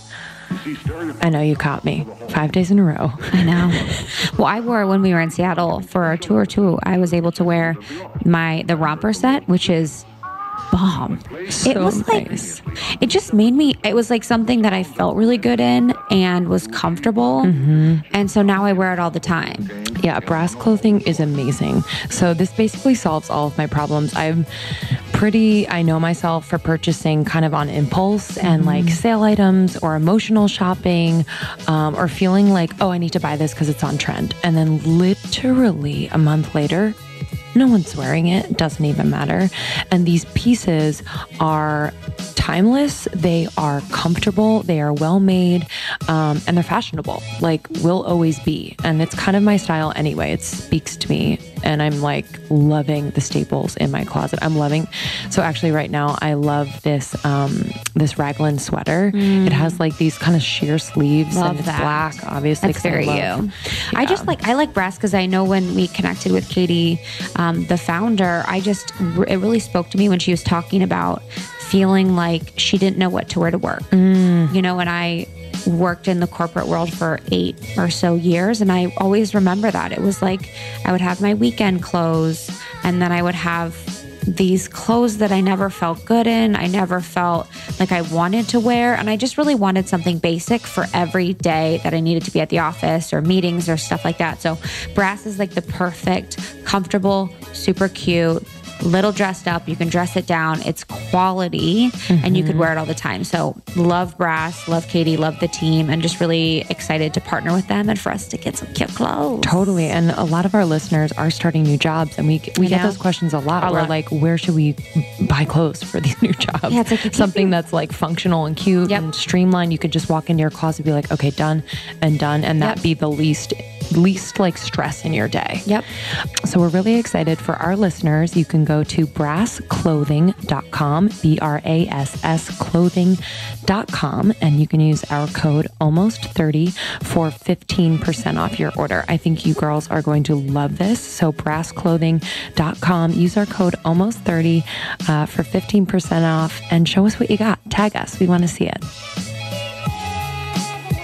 I know you caught me 5 days in a row. I know. Well, I wore, when we were in Seattle for our tour too, I was able to wear the romper set, which is bomb. So it was nice. It just made me, it was like something that I felt really good in and was comfortable. And so now I wear it all the time. Yeah, Brass Clothing is amazing. So this basically solves all of my problems. I know myself for purchasing kind of on impulse and like sale items or emotional shopping, or feeling like, oh, I need to buy this because it's on trend. And then literally a month later, no one's wearing it. It doesn't even matter. And these pieces are timeless. They are comfortable. They are well made. And they're fashionable, like will always be. And it's kind of my style anyway. It speaks to me. And I'm like loving the staples in my closet. So actually right now I love this raglan sweater. It has like these kind of sheer sleeves and it's black, obviously. That's very you. Yeah. I like Brass because I know when we connected with Katie, the founder, it really spoke to me when she was talking about feeling like she didn't know what to wear to work. And I worked in the corporate world for 8 or so years. And I always remember that. It was like, I would have my weekend clothes and then I would have these clothes that I never felt good in. I never felt like I wanted to wear. And I just really wanted something basic for every day that I needed to be at the office or meetings or stuff like that. So Brass is like the perfect, comfortable, super cute, little dressed up. You can dress it down. It's quality and you could wear it all the time. So love Brass, love Katie, love the team, and just really excited to partner with them and for us to get some cute clothes. Totally. And a lot of our listeners are starting new jobs and we get those questions a lot. We're like, where should we buy clothes for these new jobs? Yeah, it's like something that's like functional and cute and streamlined. You could just walk into your closet and be like, okay, done. And that be the least like stress in your day. Yep. So we're really excited for our listeners. You can go to brassclothing.com, BRASS clothing.com, and you can use our code almost30 for 15% off your order. I think you girls are going to love this. So brassclothing.com, use our code almost30 for 15% off and show us what you got. Tag us. We want to see it.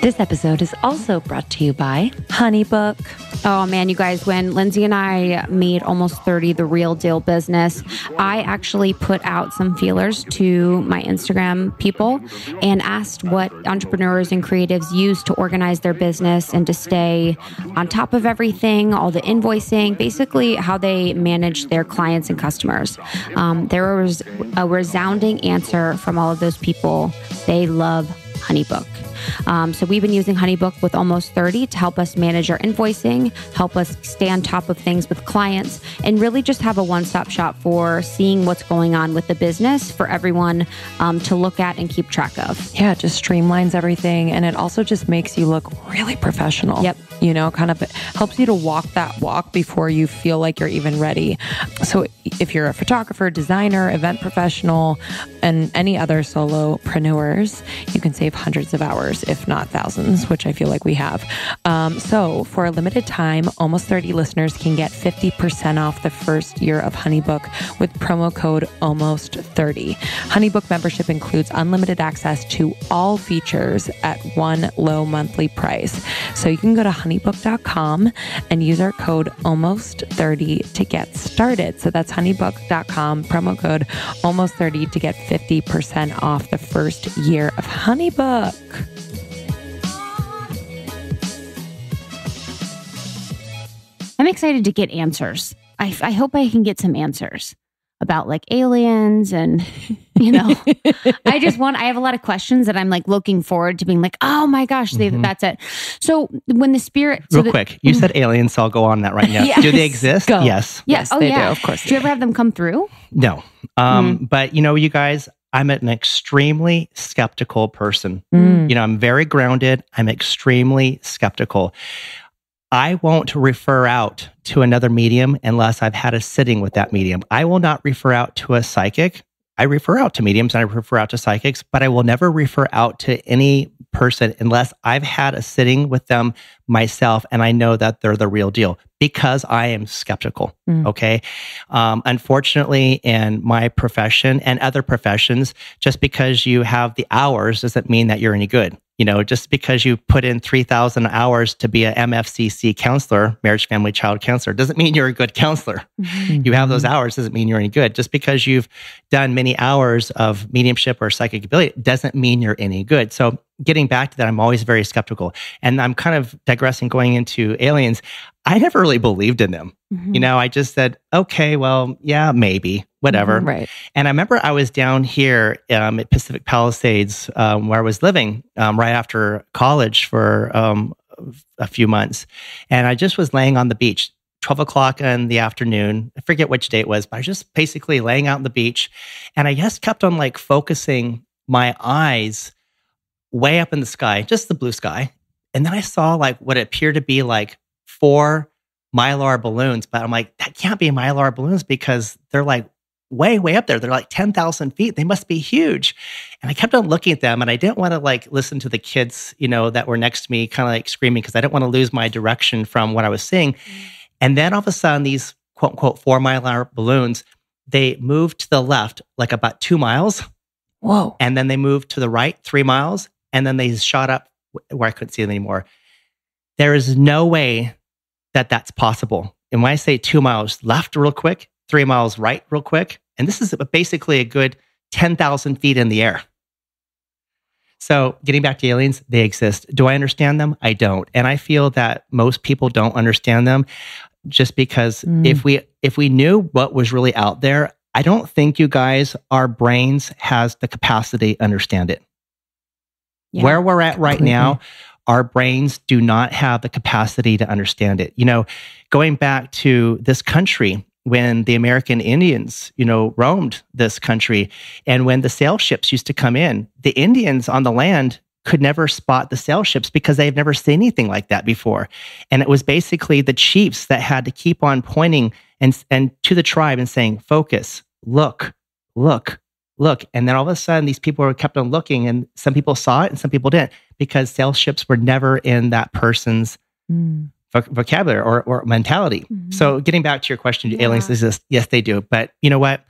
This episode is also brought to you by HoneyBook. Oh man, you guys, when Lindsey and I made Almost 30 the real deal business, I actually put out some feelers to my Instagram people and asked what entrepreneurs and creatives use to organize their business and to stay on top of everything, all the invoicing, basically how they manage their clients and customers. There was a resounding answer from all of those people. They love HoneyBook. So we've been using HoneyBook with Almost 30 to help us manage our invoicing, help us stay on top of things with clients, and really just have a one-stop shop for seeing what's going on with the business for everyone to look at and keep track of. Yeah, it just streamlines everything. And it also just makes you look really professional. Yep. Kind of helps you to walk that walk before you feel like you're even ready. So if you're a photographer, designer, event professional, and any other solopreneurs, you can save hundreds of hours, if not thousands, which I feel like we have. So for a limited time, Almost 30 listeners can get 50% off the first year of HoneyBook with promo code almost30. HoneyBook membership includes unlimited access to all features at one low monthly price. So you can go to honeybook.com and use our code almost30 to get started. So that's honeybook.com, promo code almost30 to get 50% off the first year of HoneyBook. I'm excited to get answers. I hope I can get some answers about like aliens and, I have a lot of questions that I'm like looking forward to being like, oh my gosh, that's it. So when the spirit... Quick, you said aliens, so I'll go on that right now. Yes. Do they exist? Go. Yes. Yes, they do, of course. Do you ever have them come through? No. But you guys, I'm an extremely skeptical person. Mm. I'm very grounded. I'm extremely skeptical. I won't refer out to another medium unless I've had a sitting with that medium. I will not refer out to a psychic. I refer out to mediums and I refer out to psychics, but I will never refer out to any person unless I've had a sitting with them myself and I know that they're the real deal because I am skeptical. Okay. Unfortunately, in my profession and other professions, just because you have the hours doesn't mean that you're any good. Just because you put in 3,000 hours to be a MFCC counselor, marriage, family, child counselor, doesn't mean you're a good counselor. You have those hours doesn't mean you're any good. Just because you've done many hours of mediumship or psychic ability doesn't mean you're any good. So getting back to that, I'm always very skeptical. And I'm kind of digressing going into aliens. I never really believed in them. I just said, okay, well, yeah, maybe, whatever. Right. And I remember I was down here at Pacific Palisades where I was living right after college for a few months. And I just was laying on the beach, 12 o'clock in the afternoon. I forget which day it was, but I was just basically laying out on the beach. And I just kept on focusing my eyes way up in the sky, just the blue sky. And then I saw what appeared to be 4 Mylar balloons, but I'm like, that can't be Mylar balloons because they're way, way up there. They're 10,000 feet. They must be huge. And I kept on looking at them and I didn't want to listen to the kids, that were next to me kind of screaming because I didn't want to lose my direction from what I was seeing. And then all of a sudden, these quote unquote 4 Mylar balloons, they moved to the left about 2 miles. Whoa. And then they moved to the right 3 miles. And then they shot up where I couldn't see them anymore. There is no way that that's possible. And when I say 2 miles left real quick, 3 miles right real quick, and this is basically a good 10,000 feet in the air. So getting back to aliens, they exist. Do I understand them? I don't. And I feel that most people don't understand them just because if we knew what was really out there, I don't think you guys, our brains has the capacity to understand it. Yeah, where we're at right now, our brains do not have the capacity to understand it. Going back to this country, when the American Indians, roamed this country, and when the sail ships used to come in, the Indians on the land could never spot the sail ships because they've never seen anything like that before. And it was basically the chiefs that had to keep on pointing and to the tribe and saying, focus, look, look. Look, and then all of a sudden, these people were kept on looking, and some people saw it and some people didn't because sail ships were never in that person's vocabulary or mentality. So getting back to your question, do aliens exist? Yes, they do. But you know what?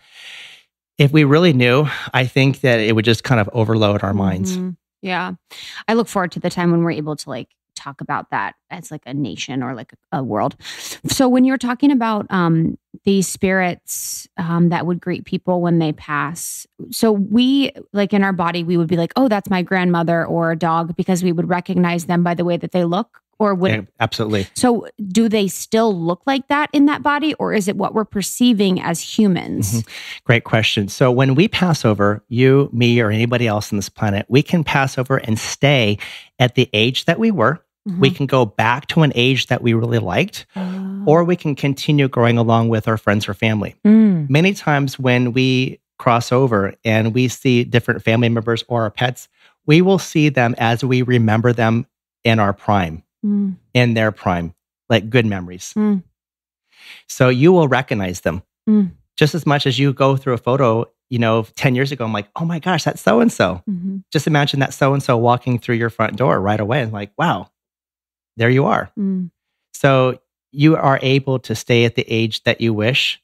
If we really knew, I think that it would just kind of overload our minds. Yeah. I look forward to the time when we're able to talk about that as a nation or a world. So when you're talking about these spirits that would greet people when they pass, so we in our body, we would be oh, that's my grandmother or a dog because we would recognize them by the way that they look or would. Yeah, absolutely. So do they still look like that in that body or is it what we're perceiving as humans? Great question. So when we pass over, you, me, or anybody else on this planet, we can pass over and stay at the age that we were. We can go back to an age that we really liked, or we can continue growing along with our friends or family. Many times when we cross over and we see different family members or our pets, we will see them as we remember them in our prime, in their prime, good memories. So you will recognize them just as much as you go through a photo, 10 years ago, I'm like, oh my gosh, that's so-and-so. Just imagine that so-and-so walking through your front door right away and wow. There you are. So you are able to stay at the age that you wish,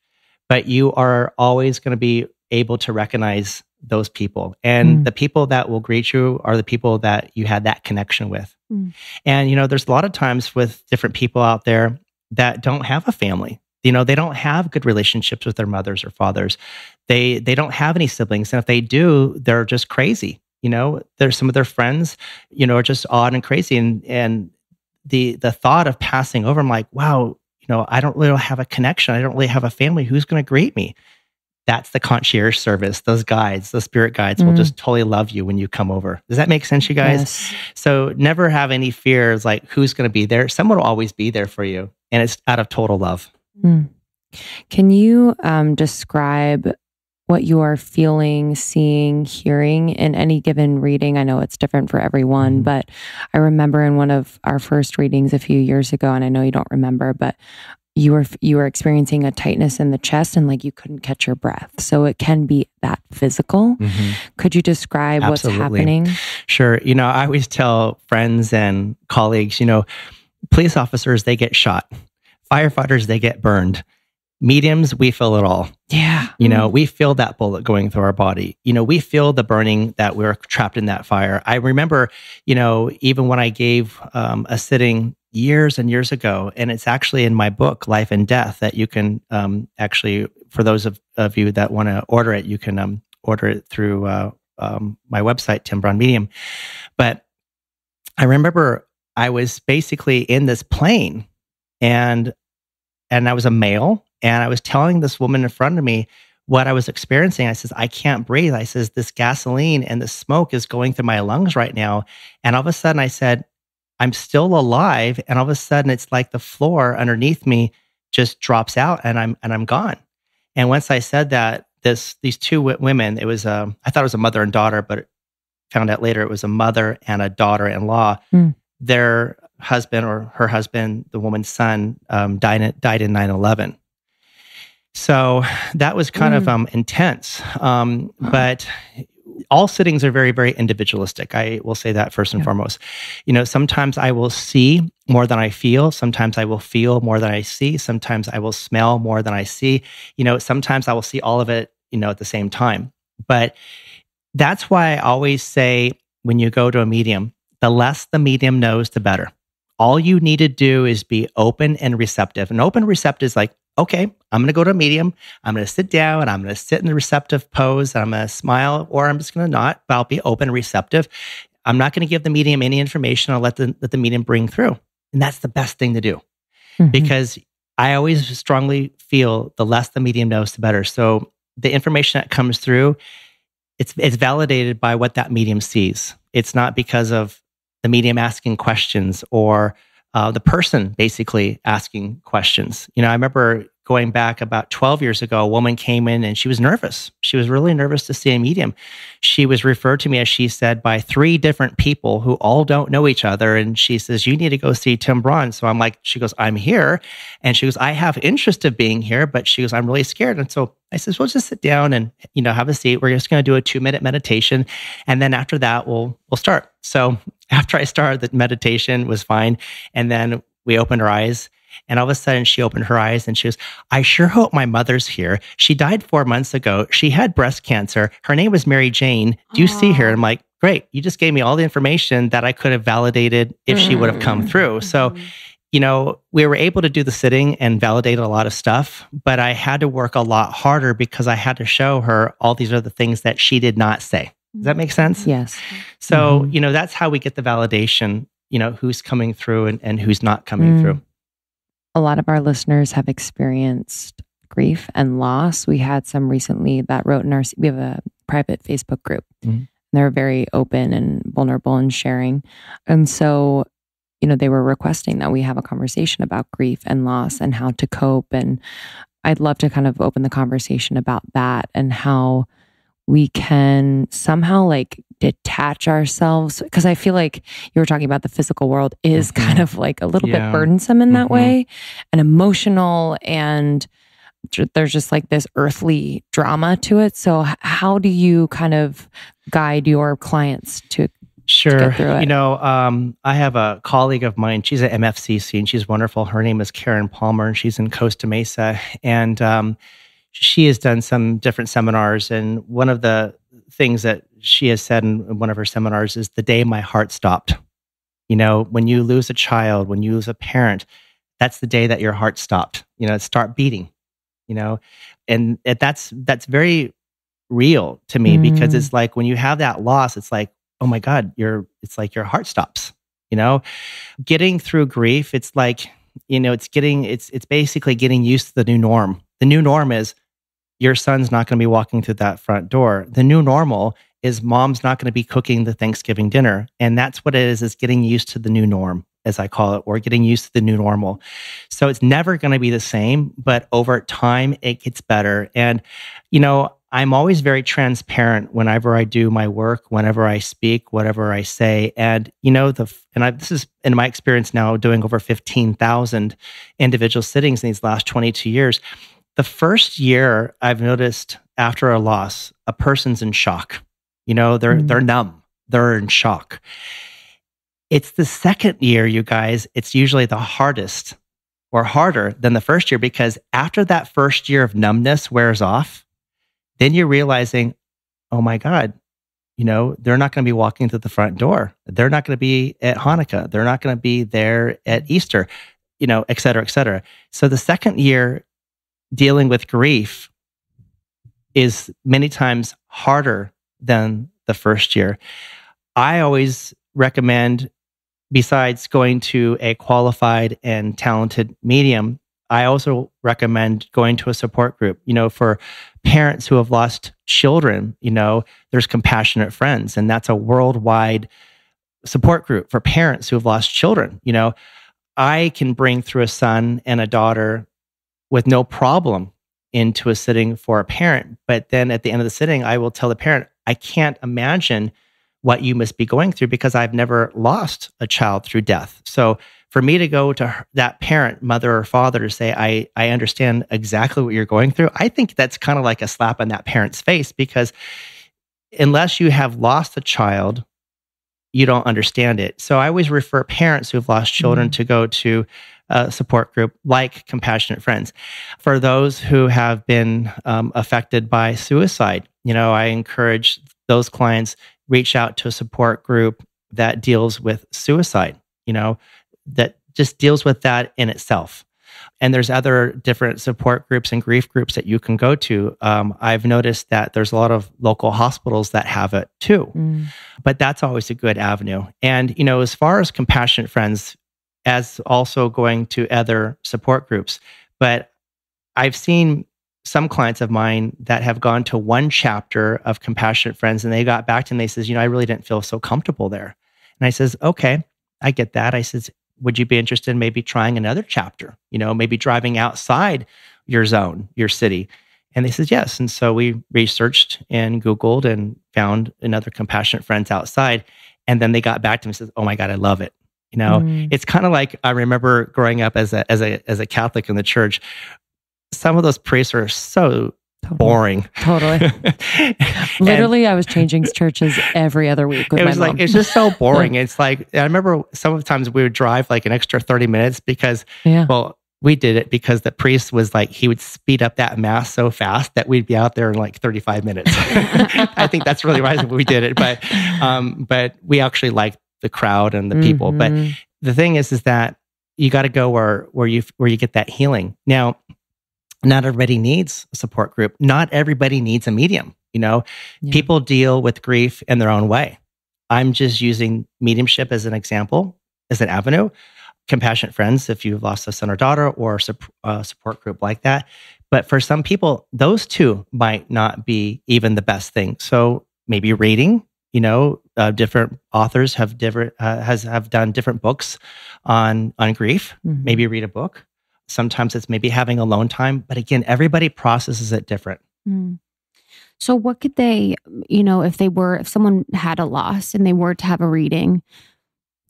but you are always going to be able to recognize those people. And the people that will greet you are the people that you had that connection with. And, there's a lot of times with different people out there that don't have a family. They don't have good relationships with their mothers or fathers. They don't have any siblings. And if they do, they're just crazy. There's some of their friends, are just odd and crazy. And the thought of passing over, I'm like, wow, I don't really have a connection. I don't really have a family. Who's going to greet me? That's the concierge service. Those guides, those spirit guides will just totally love you when you come over. Does that make sense, you guys? Yes. So never have any fears who's going to be there. Someone will always be there for you. And it's out of total love. Can you describe what you are feeling, seeing, hearing in any given reading. I know it's different for everyone, but I remember in one of our first readings a few years ago, and I know you don't remember, but you were experiencing a tightness in the chest and like you couldn't catch your breath. So it can be that physical. Could you describe what's happening? Sure. I always tell friends and colleagues, police officers, they get shot. Firefighters, they get burned. Mediums, we feel it all. Yeah. We feel that bullet going through our body. We feel the burning that we're trapped in that fire. I remember, even when I gave a sitting years and years ago, and it's actually in my book, Life and Death, that you can actually, for those of you that want to order it, you can order it through my website, Tim Braun Medium. But I remember I was basically in this plane and I was a male. And I was telling this woman in front of me what I was experiencing. I says, I can't breathe. I says, this gasoline and the smoke is going through my lungs right now. And all of a sudden I said, I'm still alive. And all of a sudden it's like the floor underneath me just drops out and I'm gone. And once I said that, these two women, it was, I thought it was a mother and daughter, but found out later it was a mother and a daughter-in-law. Their husband or her husband, the woman's son, died in 9/11. So that was kind of intense. But all sittings are very, very individualistic. I will say that first and foremost. Sometimes I will see more than I feel. Sometimes I will feel more than I see. Sometimes I will smell more than I see. Sometimes I will see all of it, at the same time. But that's why I always say when you go to a medium, the less the medium knows, the better. All you need to do is be open and receptive. And open and receptive is like, okay, I'm going to go to a medium. I'm going to sit down. I'm going to sit in the receptive pose. I'm going to smile, or I'm just going to not, but I'll be open and receptive. I'm not going to give the medium any information. I'll let the medium bring through. And that's the best thing to do because I always strongly feel the less the medium knows, the better. So the information that comes through, it's validated by what that medium sees. It's not because of the medium asking questions or the person basically asking questions. I remember going back about 12 years ago, a woman came in and she was nervous. She was really nervous to see a medium. She was referred to me, as she said, by 3 different people who all don't know each other. And she says, you need to go see Tim Braun. So I'm like, she goes, I'm here. And she goes, I have interest of being here, but she goes, I'm really scared. And so I says, well, just sit down and, have a seat. We're just going to do a 2-minute meditation. And then after that, we'll start. So after I started, the meditation was fine. And then we opened our eyes. And all of a sudden she opened her eyes and she goes, I sure hope my mother's here. She died 4 months ago. She had breast cancer. Her name was Mary Jane. Do you see her? And I'm like, great. You just gave me all the information that I could have validated if she would have come through. So, we were able to do the sitting and validate a lot of stuff, but I had to work a lot harder because I had to show her all these other things that she did not say. Does that make sense? Yes. So, that's how we get the validation, who's coming through and who's not coming through. A lot of our listeners have experienced grief and loss. We had some recently that wrote in we have a private Facebook group. They're very open and vulnerable in sharing. And so, they were requesting that we have a conversation about grief and loss and how to cope. And I'd love to kind of open the conversation about that and how we can somehow detach ourselves, because I feel like you were talking about the physical world is kind of like a little bit burdensome in that way and emotional, and there's just like this earthly drama to it. So how do you kind of guide your clients to get through it? I have a colleague of mine. She's at MFCC and she's wonderful. Her name is Karen Palmer and she's in Costa Mesa. And she has done some different seminars. And one of the things that she has said in one of her seminars is the day my heart stopped. When you lose a child, when you lose a parent, that's the day that your heart stopped, start beating, and that's very real to me because it's like when you have that loss, it's like, oh my God, it's like your heart stops, getting through grief. It's like, it's basically getting used to the new norm. The new norm is your son's not going to be walking through that front door. The new normal is mom's not going to be cooking the Thanksgiving dinner. And that's what it is getting used to the new norm, as I call it, or getting used to the new normal. So it's never going to be the same, but over time it gets better. And, I'm always very transparent whenever I do my work, whenever I speak, whatever I say. And, this is in my experience now doing over 15,000 individual sittings in these last 22 years. The first year I've noticed after a loss, a person's in shock. They're numb. They're in shock. It's the second year, you guys, it's usually the hardest or harder than the first year, because after that first year of numbness wears off, then you're realizing, oh my God, they're not going to be walking through the front door. They're not going to be at Hanukkah. They're not going to be there at Easter, et cetera, et cetera. So the second year dealing with grief is many times harder than the first year. I always recommend, besides going to a qualified and talented medium, I also recommend going to a support group. For parents who have lost children, there's Compassionate Friends, and that's a worldwide support group for parents who have lost children. I can bring through a son and a daughter with no problem into a sitting for a parent. But then at the end of the sitting, I will tell the parent, I can't imagine what you must be going through, because I've never lost a child through death. So for me to go to that parent, mother or father, to say, I understand exactly what you're going through, I think that's kind of like a slap on that parent's face, because unless you have lost a child, you don't understand it. So I always refer parents who have lost children to go to a support group like Compassionate Friends. For those who have been affected by suicide, I encourage those clients reach out to a support group that deals with suicide, that just deals with that in itself. And there's other different support groups and grief groups that you can go to. I've noticed that there's a lot of local hospitals that have it too, but that's always a good avenue. And, as far as Compassionate Friends, as also going to other support groups, but I've seen some clients of mine that have gone to one chapter of Compassionate Friends, and they got back to me and they says, I really didn't feel so comfortable there. And I says, okay, I get that. I says, would you be interested in maybe trying another chapter? Maybe driving outside your zone, your city. And they said, yes. And so we researched and Googled and found another Compassionate Friends outside. And then they got back to me and says, oh my God, I love it. It's kind of like, I remember growing up as a Catholic in the church, some of those priests are so boring. Totally. Literally, I was changing churches every other week with my mom. It's just so boring. It's like, I remember sometimes we would drive like an extra 30 minutes because, we did it because the priest was like, he would speed up that mass so fast that we'd be out there in like 35 minutes. I think that's really why we did it. But we actually liked the crowd and the people. But the thing is that you got to go where you get that healing. Now, not everybody needs a support group. Not everybody needs a medium. People deal with grief in their own way. I'm just using mediumship as an example, as an avenue. Compassionate Friends, if you've lost a son or daughter, or a support group like that. But for some people, those two might not be even the best thing. So maybe reading, different authors have done different books on grief. Maybe read a book. Sometimes it's maybe having alone time. But again, everybody processes it different. So what could they, if someone had a loss and they were to have a reading,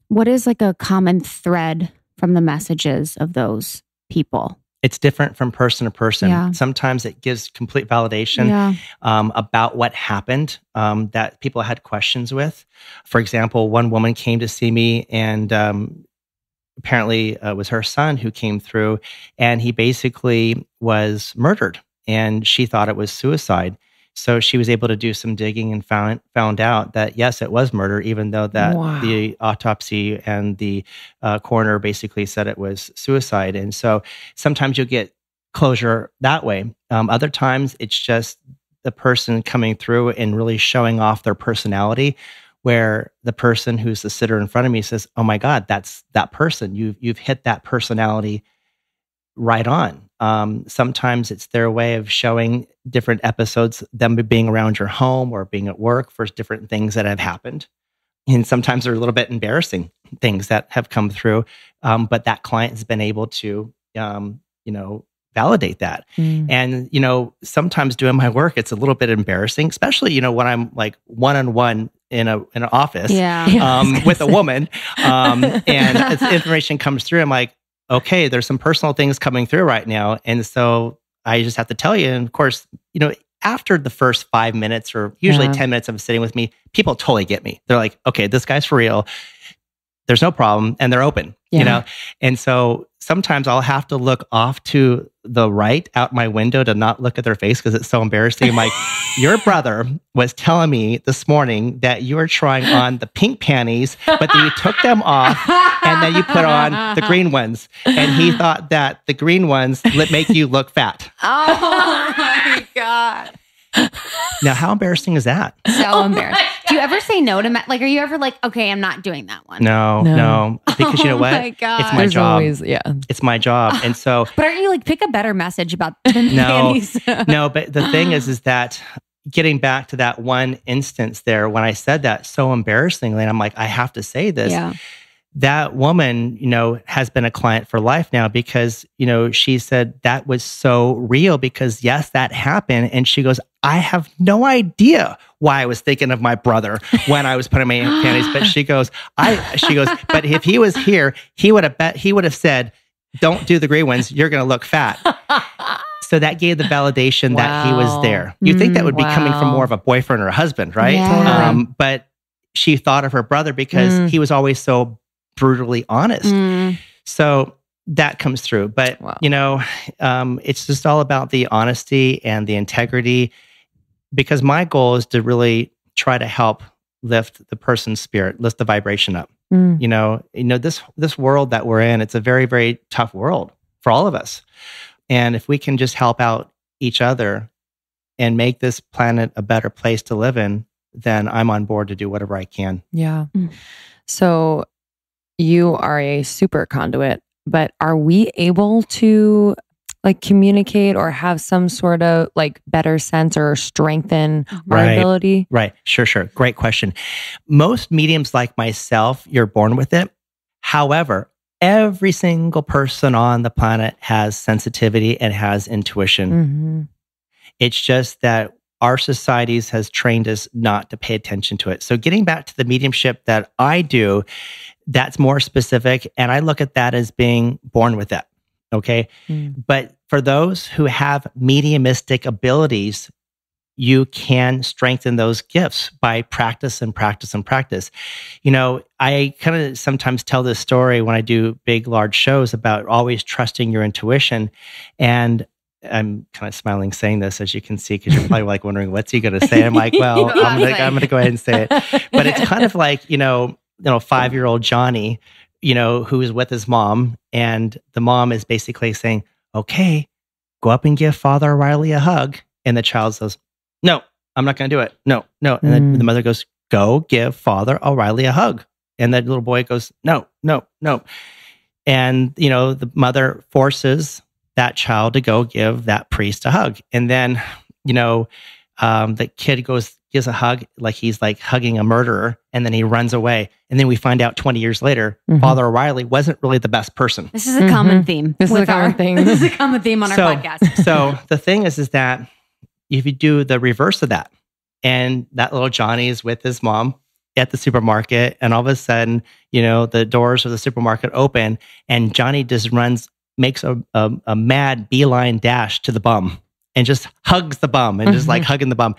what is like a common thread from the messages of those people? It's different from person to person. Yeah. Sometimes it gives complete validation about what happened that people had questions with. For example, one woman came to see me, and apparently it was her son who came through, and he basically was murdered, and she thought it was suicide. So she was able to do some digging and found out that, yes, it was murder, even though that the autopsy and the coroner basically said it was suicide. And so sometimes you'll get closure that way. Other times it's just the person coming through and really showing off their personality, where the person who's the sitter in front of me says, oh my God, that's that person. You've hit that personality right on. Sometimes it's their way of showing different episodes, them being around your home or being at work for different things that have happened. And sometimes they're a little bit embarrassing things that have come through. But that client has been able to, validate that. And, sometimes doing my work, it's a little bit embarrassing, especially, when I'm like one-on-one in an office with a woman. And as information comes through, I'm like, okay, there's some personal things coming through right now. And so I just have to tell you. And of course, after the first 5 minutes or usually 10 minutes of sitting with me, people totally get me. They're like, okay, this guy's for real. There's no problem. And they're open, And so sometimes I'll have to look off to the right out my window to not look at their face because it's so embarrassing. I'm like, your brother was telling me this morning that you were trying on the pink panties, but then you took them off and then you put on the green ones. And he thought that the green ones make you look fat. Oh my God. Now, how embarrassing is that? So embarrassing. Do you ever say no to like? Are you ever like, okay, I'm not doing that one? No. Because you know what? My God. It's my job. Always, it's my job, and so. But aren't you like pick a better message about panties? No. But the thing is that getting back to that one instance there when I said that so embarrassingly, and I'm like, I have to say this. Yeah. That woman, has been a client for life now because, she said that was so real because yes, that happened. And she goes, I have no idea why I was thinking of my brother when I was putting my panties. But she goes, but if he was here, he would have said, don't do the gray ones. You're going to look fat. So that gave the validation that he was there. You think that would be coming from more of a boyfriend or a husband, right? Yeah. But she thought of her brother because he was always so brutally honest. So that comes through. But, it's just all about the honesty and the integrity because my goal is to really try to help lift the person's spirit, lift the vibration up. This world that we're in, it's a very, very tough world for all of us. And if we can just help out each other and make this planet a better place to live in, then I'm on board to do whatever I can. Yeah. So you are a super conduit, but are we able to like communicate or have some sort of like better sense or strengthen our ability? Right. Sure. Great question. Most mediums like myself, you're born with it. However, every single person on the planet has sensitivity and has intuition. It's just that our societies has trained us not to pay attention to it. So getting back to the mediumship that I do, that's more specific. And I look at that as being born with it. Okay. But for those who have mediumistic abilities, you can strengthen those gifts by practice and practice and practice. I kind of sometimes tell this story when I do big, large shows about always trusting your intuition. And I'm kind of smiling saying this, as you can see, because you're probably like wondering, what's he going to say? I'm like, well, I'm going to go ahead and say it. But it's kind of like, 5-year-old Johnny, who is with his mom. And the mom is basically saying, okay, go up and give Father O'Reilly a hug. And the child says, no, I'm not going to do it. No. And then the mother goes, go give Father O'Reilly a hug. And that little boy goes, no. And, the mother forces that child to go give that priest a hug. And then, the kid gives a hug like he's like hugging a murderer, and then he runs away. And then we find out 20 years later, Father O'Reilly wasn't really the best person. This is a common theme. This is a common theme on our podcast. So the thing is that if you do the reverse of that, and that little Johnny is with his mom at the supermarket, and all of a sudden, the doors of the supermarket open, and Johnny just makes a mad beeline dash to the bum and just hugs the bum and just like hugging the bum.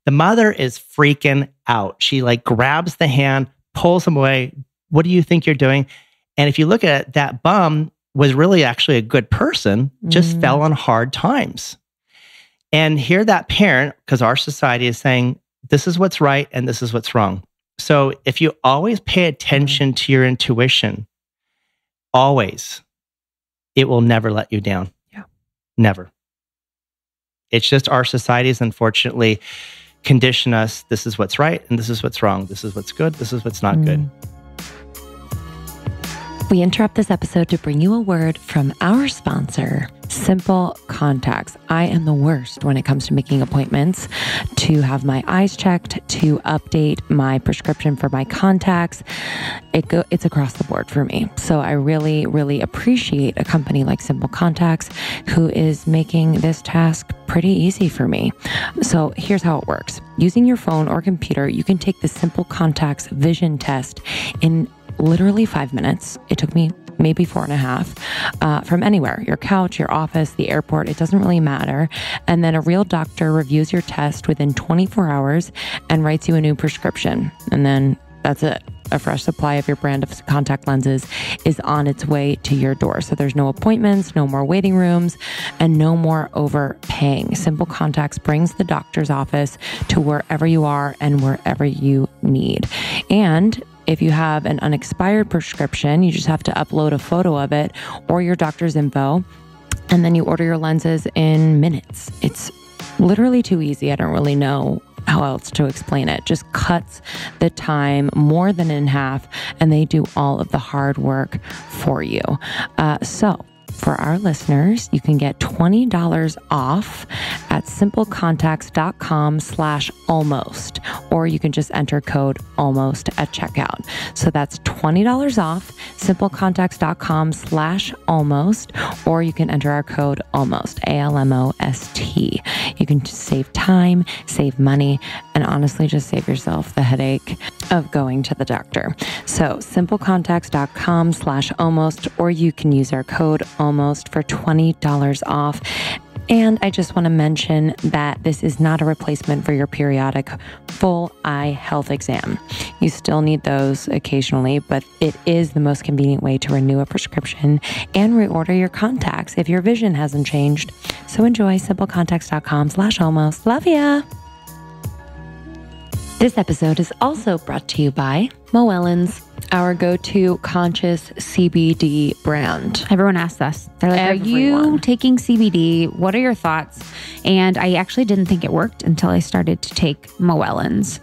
The mother is freaking out. She like grabs the hand, pulls him away. What do you think you're doing? And if you look at it, that bum was really actually a good person, just fell on hard times. And here that parent, because our society is saying, this is what's right and this is what's wrong. So if you always pay attention to your intuition, always, it will never let you down. Yeah. Never. It's just our societies, unfortunately, condition us. This is what's right and this is what's wrong. This is what's good. This is what's not good. We interrupt this episode to bring you a word from our sponsor, Simple Contacts. I am the worst when it comes to making appointments to have my eyes checked, to update my prescription for my contacts. It's across the board for me. So I really, really appreciate a company like Simple Contacts who is making this task pretty easy for me. So here's how it works. Using your phone or computer, you can take the Simple Contacts vision test in literally 5 minutes. It took me maybe 4.5, from anywhere, your couch, your office, the airport, it doesn't really matter. And then a real doctor reviews your test within 24 hours and writes you a new prescription. And then that's it. A fresh supply of your brand of contact lenses is on its way to your door. So there's no appointments, no more waiting rooms, and no more overpaying. Simple Contacts brings the doctor's office to wherever you are and wherever you need. And if you have an unexpired prescription, you just have to upload a photo of it or your doctor's info, and then you order your lenses in minutes. It's literally too easy. I don't really know how else to explain it. Just cuts the time more than in half, and they do all of the hard work for you. So for our listeners, you can get $20 off at simplecontacts.com/almost, or you can just enter code almost at checkout. So that's $20 off, simplecontacts.com/almost, or you can enter our code almost, ALMOST. You can just save time, save money, and honestly just save yourself the headache of going to the doctor. So simplecontacts.com/almost, or you can use our code almost for $20 off. And I just want to mention that this is not a replacement for your periodic full eye health exam. You still need those occasionally, but it is the most convenient way to renew a prescription and reorder your contacts if your vision hasn't changed. So enjoy simplecontacts.com/almost. Love ya. This episode is also brought to you by Moellons, our go-to conscious CBD brand. Everyone asks us, they're like, Are you taking CBD? What are your thoughts? And I actually didn't think it worked until I started to take Moellons.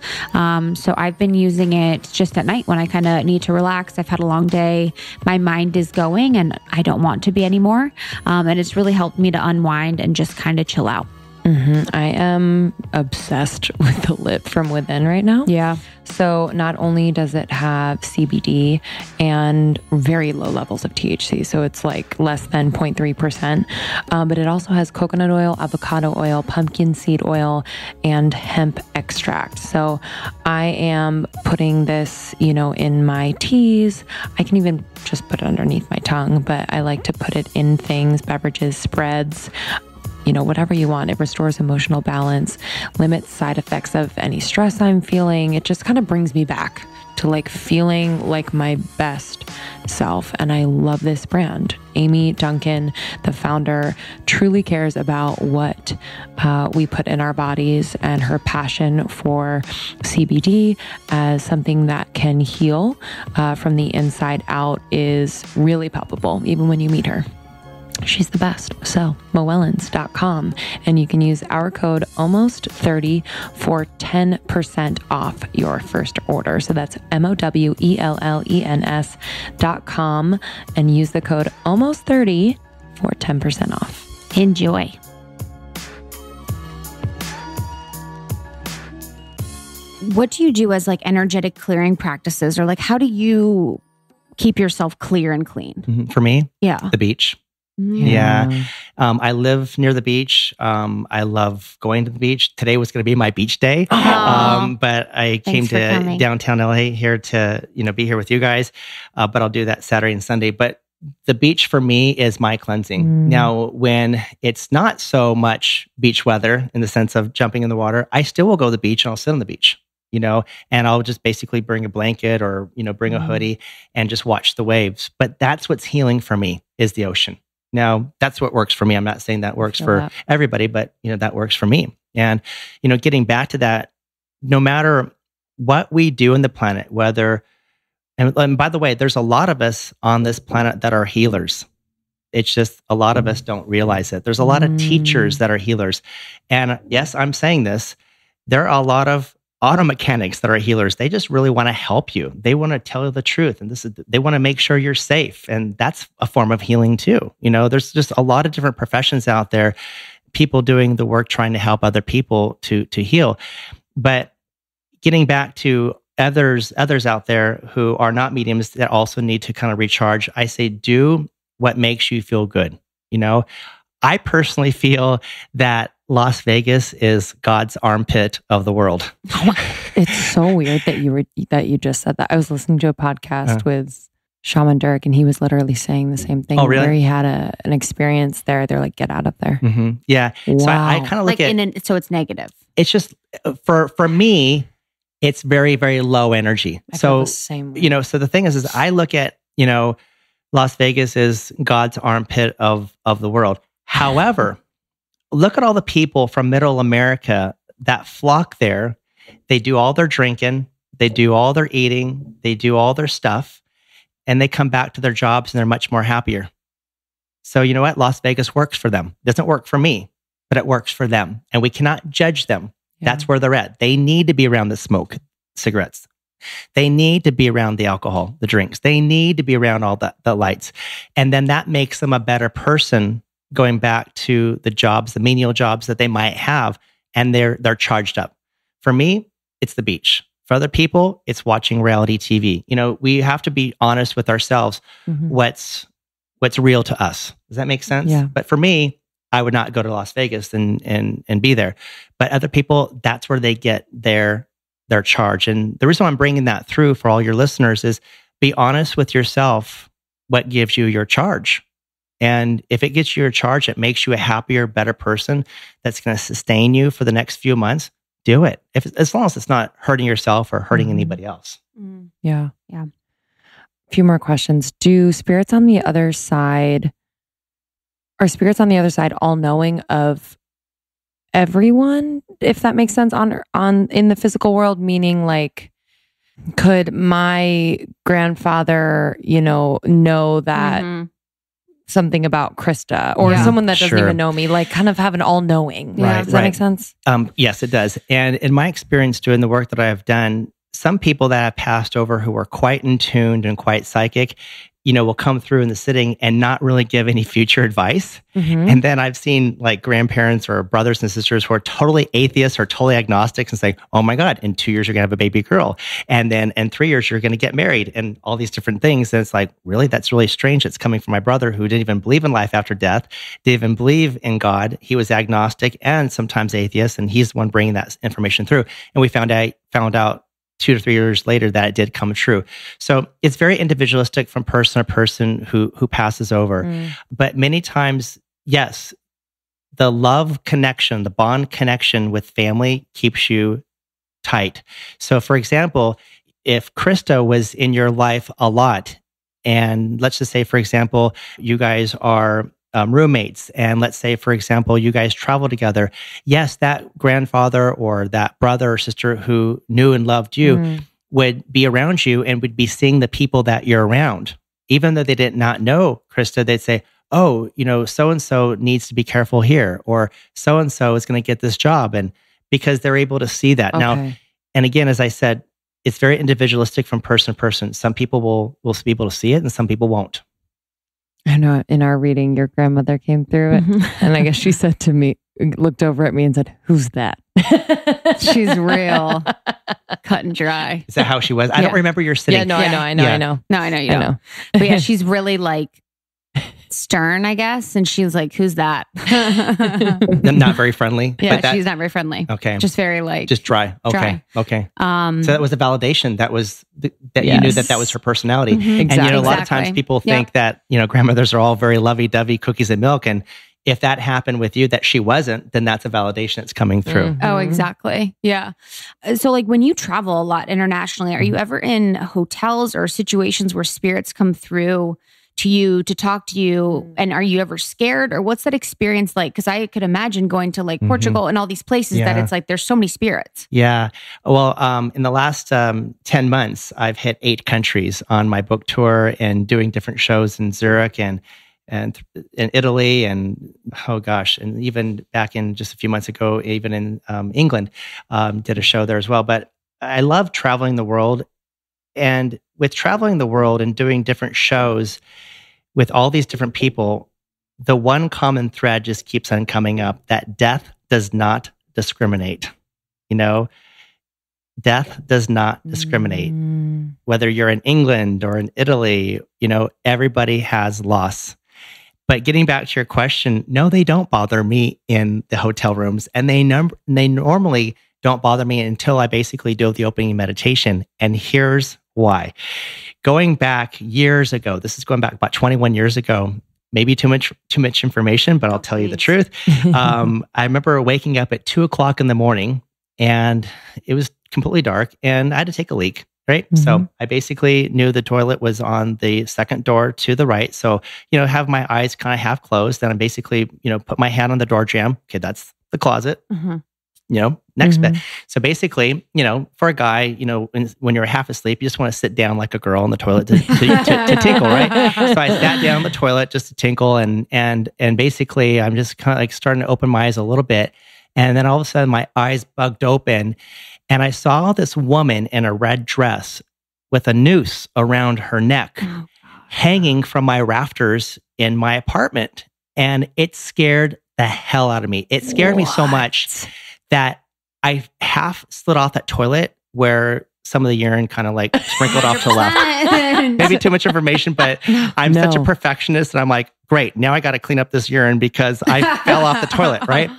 So I've been using it just at night when I kind of need to relax. I've had a long day. My mind is going and I don't want to be anymore. And it's really helped me to unwind and just kind of chill out. I am obsessed with the Lit from Within right now. Yeah. So not only does it have CBD and very low levels of THC, so it's like less than 0.3%, but it also has coconut oil, avocado oil, pumpkin seed oil, and hemp extract. So I am putting this, in my teas. I can even just put it underneath my tongue, but I like to put it in things, beverages, spreads, whatever you want. It restores emotional balance, limits side effects of any stress I'm feeling. It just kind of brings me back to feeling like my best self. And I love this brand. Amy Duncan, the founder, truly cares about what we put in our bodies, and her passion for CBD as something that can heal from the inside out is really palpable, even when you meet her. She's the best. So Moellons.com, and you can use our code almost30 for 10% off your first order. So that's MOWELLENS.com, and use the code almost30 for 10% off. Enjoy. What do you do as energetic clearing practices, or how do you keep yourself clear and clean? For me, yeah, the beach. Yeah. I live near the beach. I love going to the beach. Today was going to be my beach day. But I came to downtown LA here to, be here with you guys. But I'll do that Saturday and Sunday. But the beach for me is my cleansing. Now, when it's not so much beach weather in the sense of jumping in the water, I still will go to the beach and I'll sit on the beach, and I'll just basically bring a blanket or, bring a hoodie and just watch the waves. But that's what's healing for me, is the ocean. Now, that's what works for me. I'm not saying that works for everybody, but, that works for me. And, getting back to that, no matter what we do in the planet, and by the way, there's a lot of us on this planet that are healers. It's just a lot of us don't realize it. There's a lot of teachers that are healers. And yes, I'm saying this. There are a lot of auto mechanics that are healers. They just really want to help you. They want to tell you the truth. And they want to make sure you're safe. And that's a form of healing too. There's just a lot of different professions out there, people doing the work, trying to help other people to heal. But getting back to others out there who are not mediums that also need to kind of recharge, I say, do what makes you feel good. I personally feel that Las Vegas is God's armpit of the world. It's so weird that you just said that. I was listening to a podcast with Shaman Durek, and he was literally saying the same thing. Oh, really? Where he had an experience there. They're like, get out of there. Mm-hmm. Yeah. Wow. So I kind of look at so it's negative. It's just for me, it's very, very low energy. I feel the same way. So the thing is I look at Las Vegas is God's armpit of the world. However, look at all the people from Middle America that flock there. They do all their drinking, they do all their eating, they do all their stuff, and they come back to their jobs and they're much more happier. So you know what? Las Vegas works for them. It doesn't work for me, but it works for them. And we cannot judge them. Yeah. That's where they're at. They need to be around the smoke, cigarettes. They need to be around the alcohol, the drinks. They need to be around all the lights. And then that makes them a better person going back to the jobs, the menial jobs that they might have, and they're charged up. For me, it's the beach. For other people, it's watching reality TV. We have to be honest with ourselves. Mm-hmm. What's real to us. Does that make sense? Yeah. But for me, I would not go to Las Vegas and be there. But other people, that's where they get their charge. And the reason why I'm bringing that through for all your listeners is be honest with yourself. What gives you your charge? And if it gets you your charge, it makes you a happier, better person that's going to sustain you for the next few months, do it. As long as it's not hurting yourself or hurting anybody else. Yeah. Yeah. A few more questions. Are spirits on the other side all knowing of everyone, if that makes sense, on in the physical world? Meaning, like, could my grandfather, know that something about Krista, or someone that doesn't even know me, like kind of have an all-knowing. Right, Does that make sense? Yes, it does. And in my experience doing the work that I have done, some people that have passed over who are quite in tuned and quite psychic, will come through in the sitting and not really give any future advice. Mm-hmm. And then I've seen like grandparents or brothers and sisters who are totally atheists or totally agnostics and say, oh my God, in 2 years, you're going to have a baby girl. And then in 3 years, you're going to get married and all these different things. And it's like, really? That's really strange. It's coming from my brother who didn't even believe in life after death, didn't even believe in God. He was agnostic and sometimes atheist. And he's the one bringing that information through. And we found out 2 to 3 years later that it did come true. So it's very individualistic from person to person who passes over. But many times, yes, the love connection, the bond connection with family keeps you tight. So for example, if Krista was in your life a lot, and let's just say, for example, you guys are roommates. And let's say, for example, you guys travel together. Yes, that grandfather or that brother or sister who knew and loved you would be around you and would be seeing the people that you're around. Even though they did not know Krista, they'd say, oh, so-and-so needs to be careful here, or so-and-so is going to get this job. And because they're able to see that. Okay. Now, and again, as I said, it's very individualistic from person to person. Some people will be able to see it and some people won't. I know in our reading, your grandmother came through it. And I guess she said to me, looked over at me and said, who's that? She's real cut and dry. Is that how she was? I don't remember your sitting. Yeah, no, I know. No, I know you don't. But yeah, she's really like stern, I guess. And she's like, who's that? Not very friendly. Yeah, she's not very friendly. Okay. Just very like. Just dry. Okay. Dry. Okay. So that was a validation. That was that you knew that was her personality. Mm-hmm. And a lot of times people think that, grandmothers are all very lovey-dovey, cookies and milk. And if that happened with you, that she wasn't, then that's a validation that's coming through. Oh, exactly. Yeah. So like when you travel a lot internationally, are you ever in hotels or situations where spirits come through to you to talk to you? And are you ever scared, or what's that experience like? Because I could imagine going to like Portugal and all these places that it's like there's so many spirits. Yeah. Well, in the last 10 months, I've hit 8 countries on my book tour and doing different shows in Zurich and and in Italy, and oh gosh, and even back in just a few months ago, even in England, did a show there as well. But I love traveling the world, and with traveling the world and doing different shows with all these different people, the one common thread just keeps on coming up, that death does not discriminate. Death does not discriminate. Whether you're in England or in Italy, everybody has loss. But getting back to your question, no, they don't bother me in the hotel rooms. And they normally don't bother me until I basically do the opening meditation. And here's why. Going back years ago, this is going back about 21 years ago, maybe too much information, but I'll tell you the truth. I remember waking up at 2:00 in the morning, and it was completely dark, and I had to take a leak, right? Mm-hmm. So I basically knew the toilet was on the second door to the right. So, have my eyes kind of half closed, and I basically, put my hand on the door jamb. Okay, that's the closet. Mm-hmm. Next bed. So basically, for a guy, when you're half asleep, you just want to sit down like a girl on the toilet to tinkle, right? So I sat down on the toilet just to tinkle, and basically I'm just kind of like starting to open my eyes a little bit. And then all of a sudden my eyes bugged open, and I saw this woman in a red dress with a noose around her neck hanging from my rafters in my apartment. And it scared the hell out of me. It scared me so much that I half slid off that toilet where some of the urine kind of like sprinkled off to the left. Maybe too much information, but I'm such a perfectionist, and I'm like, great, now I got to clean up this urine because I fell off the toilet, right?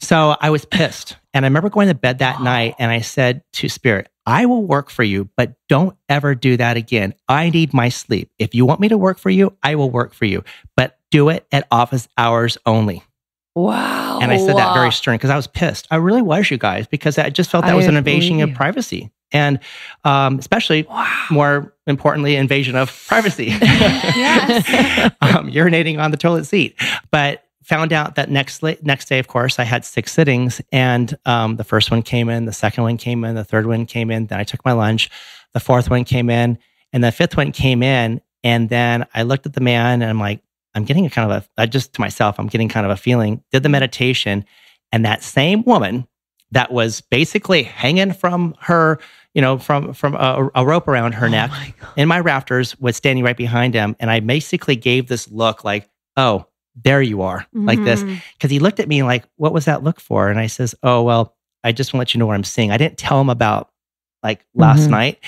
So I was pissed. And I remember going to bed that night, and I said to Spirit, I will work for you, but don't ever do that again. I need my sleep. If you want me to work for you, I will work for you, but do it at office hours only. Wow. And I said that very stern because I was pissed. I really was, you guys, because I just felt that was an invasion of privacy. And especially, more importantly, invasion of privacy. Urinating on the toilet seat. But found out that next day, of course, I had 6 sittings. And the first one came in, the second one came in, the third one came in. Then I took my lunch. The fourth one came in. And the fifth one came in. And then I looked at the man, and I'm like, I'm getting just to myself, I'm getting kind of a feeling, did the meditation, and that same woman that was basically hanging from her, from a rope around her neck in my rafters was standing right behind him. And I basically gave this look like, oh, there you are, like this. Because he looked at me like, what was that look for? And I says, oh, well, I just want to let you know what I'm seeing. I didn't tell him about like last night.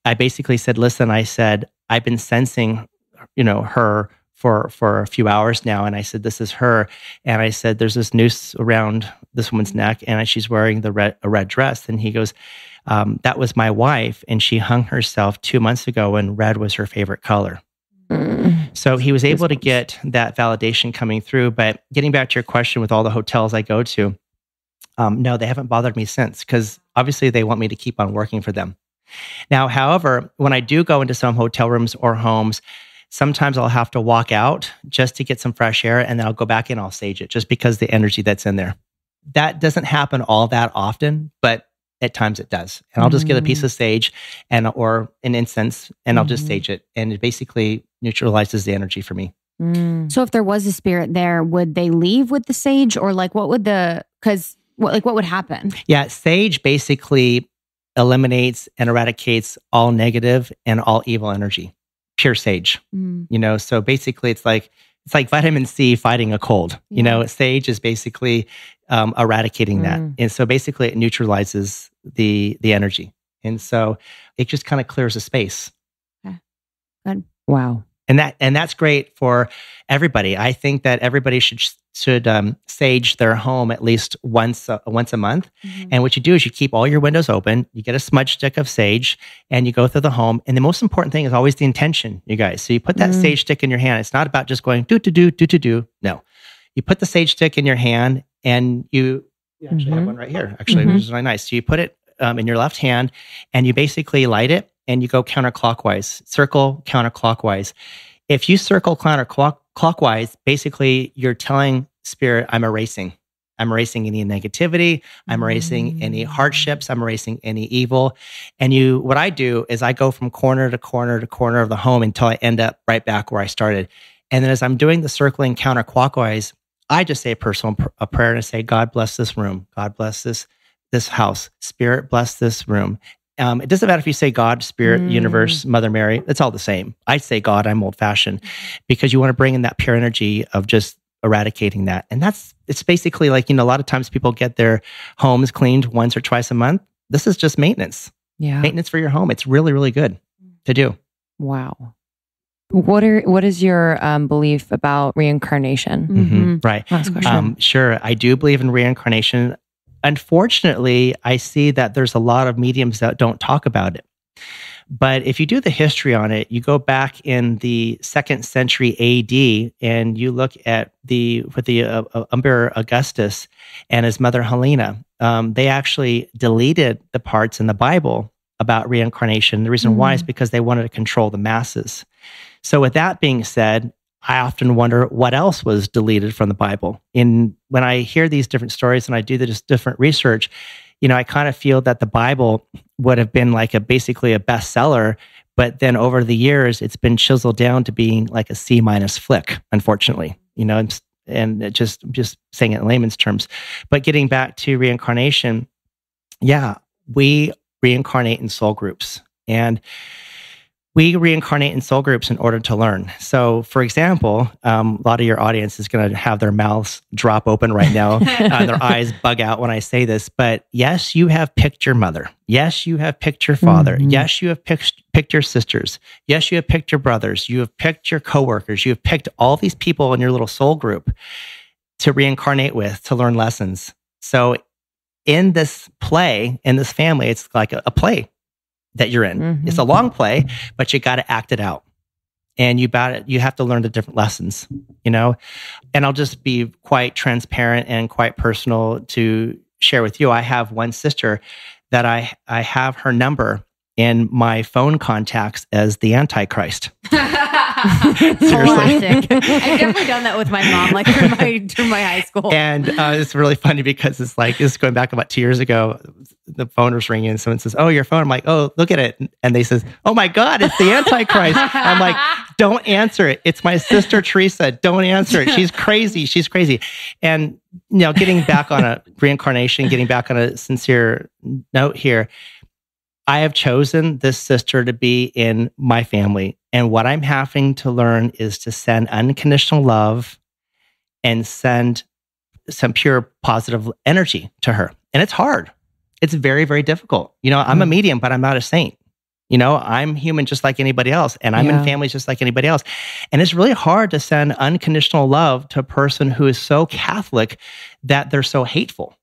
I basically said, listen, I said, I've been sensing, her for a few hours now. And I said, this is her. And I said, there's this noose around this woman's neck, and she's wearing a red dress. And he goes, that was my wife, and she hung herself 2 months ago, and red was her favorite color. So he was able to get that validation coming through. But getting back to your question, with all the hotels I go to, no, they haven't bothered me since, because obviously they want me to keep on working for them. Now, however, when I do go into some hotel rooms or homes, sometimes I'll have to walk out just to get some fresh air, and then I'll go back in, I'll sage it, just because the energy that's in there. That doesn't happen all that often, but at times it does. And I'll just get a piece of sage or an incense, and I'll just sage it. And it basically neutralizes the energy for me. So if there was a spirit there, would they leave with the sage, or like what would what would happen? Yeah, sage basically eliminates and eradicates all negative and all evil energy. Pure sage, so basically it's like vitamin C fighting a cold, sage is basically eradicating that. And so basically it neutralizes the energy. And so it just kind of clears the space. Okay. Good. Wow. And that's great for everybody. I think that everybody should sage their home at least once a month. And what you do is you keep all your windows open. You get a smudge stick of sage, and you go through the home. And the most important thing is always the intention, you guys. So you put that sage stick in your hand. It's not about just going do to do do to do. No, you put the sage stick in your hand, and you actually have one right here. Actually, which is really nice. So you put it in your left hand, and you basically light it. And you go counterclockwise, circle counterclockwise. If you circle counterclockwise, basically you're telling Spirit, I'm erasing any negativity. I'm erasing any hardships. I'm erasing any evil. And what I do is I go from corner to corner to corner of the home until I end up right back where I started. And then as I'm doing the circling counterclockwise, I just say a prayer and I say, God bless this room. God bless this house. Spirit bless this room. It doesn't matter if you say God, Spirit, Universe, Mother Mary. It's all the same. I say God. I'm old-fashioned because you want to bring in that pure energy of just eradicating that. And it's basically like, a lot of times people get their homes cleaned once or twice a month. This is just maintenance. Yeah. Maintenance for your home. It's really, really good to do. Wow. What is your belief about reincarnation? Right. Last question. Sure. I do believe in reincarnation. Unfortunately, I see that there's a lot of mediums that don't talk about it. But if you do the history on it, you go back in the 2nd century AD and you look at the Emperor Augustus and his mother Helena. They actually deleted the parts in the Bible about reincarnation. The reason why is because they wanted to control the masses. So with that being said, I often wonder what else was deleted from the Bible. When I hear these different stories and I do this different research, I kind of feel that the Bible would have been like basically a bestseller, but then over the years, it's been chiseled down to being like a C- flick, unfortunately, and it just saying it in layman's terms. But getting back to reincarnation, we reincarnate in soul groups. And we reincarnate in soul groups in order to learn. So, for example, a lot of your audience is going to have their mouths drop open right now, their eyes bug out when I say this. But yes, you have picked your mother. Yes, you have picked your father. Yes, you have picked your sisters. Yes, you have picked your brothers. You have picked your coworkers. You have picked all these people in your little soul group to reincarnate with, to learn lessons. So, in this play, in this family, it's like a play that you're in. It's a long play, but you got to act it out. And you have to learn the different lessons, And I'll just be quite transparent and quite personal to share with you. I have one sister that I have her number in my phone contacts as the Antichrist. Seriously. I've definitely done that with my mom, like through my high school. And it's really funny because it's going back about 2 years ago. The phone was ringing and someone says, "Oh, your phone." I'm like, "Oh, look at it." And they says, "Oh my God, it's the Antichrist." I'm like, "Don't answer it. It's my sister, Teresa. Don't answer it. She's crazy. She's crazy." And, getting back on a reincarnation, getting back on a sincere note here, I have chosen this sister to be in my family. And what I'm having to learn is to send unconditional love and send some pure positive energy to her. And it's hard. It's very, very difficult. I'm a medium, but I'm not a saint. I'm human just like anybody else. And I'm in families just like anybody else. And it's really hard to send unconditional love to a person who is so Catholic that they're so hateful.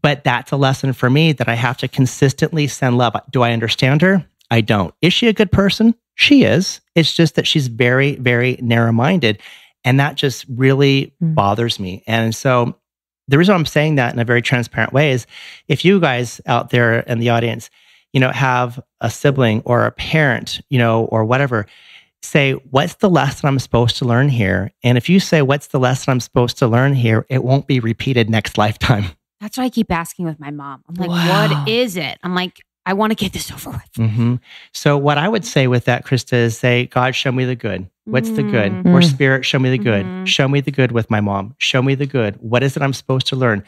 But that's a lesson for me that I have to consistently send love. Do I understand her? I don't. Is she a good person? She is. It's just that she's very, very narrow-minded. And that just really bothers me. And so the reason I'm saying that in a very transparent way is if you guys out there in the audience, have a sibling or a parent, or whatever, say, what's the lesson I'm supposed to learn here? And if you say, what's the lesson I'm supposed to learn here? It won't be repeated next lifetime. That's what I keep asking with my mom. I'm like, What is it? I'm like, I want to get this over with. So what I would say with that, Krista, is say, God, show me the good. What's the good? Or Spirit, show me the good. Show me the good with my mom. Show me the good. What is it I'm supposed to learn?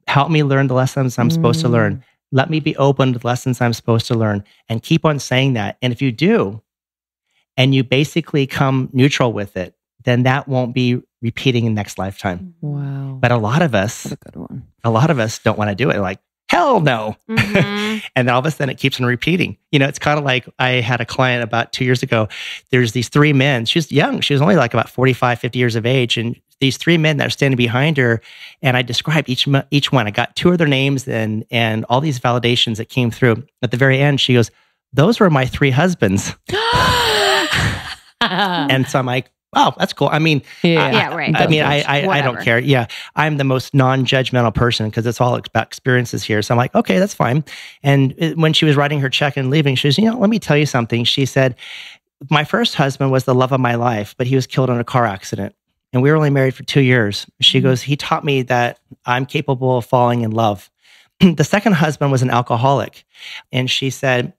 Help me learn the lessons I'm supposed to learn. Let me be open to the lessons I'm supposed to learn. And keep on saying that. And if you do, and you basically come neutral with it, then that won't be repeating in next lifetime. Wow. But a lot of us don't want to do it. Like, hell no. And then all of a sudden it keeps on repeating. It's kind of like I had a client about 2 years ago. There's these 3 men. She's young. She was only like about 45, 50 years of age. And these 3 men that are standing behind her. And I described each one. I got 2 of their names and all these validations that came through. At the very end, she goes, "Those were my 3 husbands." And so I'm like, oh, that's cool. I mean, right. I don't care. Yeah. I'm the most non-judgmental person because it's all about experiences here. So I'm like, okay, that's fine. And when she was writing her check and leaving, she was, let me tell you something. She said, my first husband was the love of my life, but he was killed in a car accident. And we were only married for 2 years. She goes, he taught me that I'm capable of falling in love. The second husband was an alcoholic. And she said,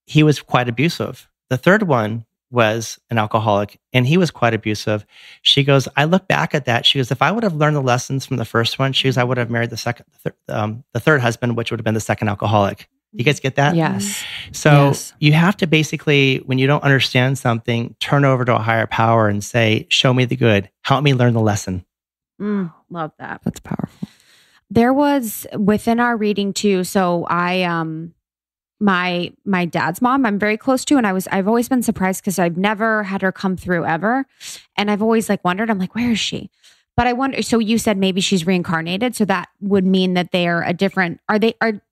he was quite abusive. The third one was an alcoholic and he was quite abusive. She goes, I look back at that. She goes, if I would have learned the lessons from the first one, she goes, I would have married the third husband, which would have been the second alcoholic. You guys get that? Yes. So you have to basically, when you don't understand something, turn over to a higher power and say, show me the good. Help me learn the lesson. Love that. That's powerful. There was within our reading too. So I, my dad's mom, I'm very close to, and I've always been surprised because I've never had her come through ever. And I've always like wondered, I'm like, where is she? But I wonder, so you said maybe she's reincarnated. So that would mean that they are a different,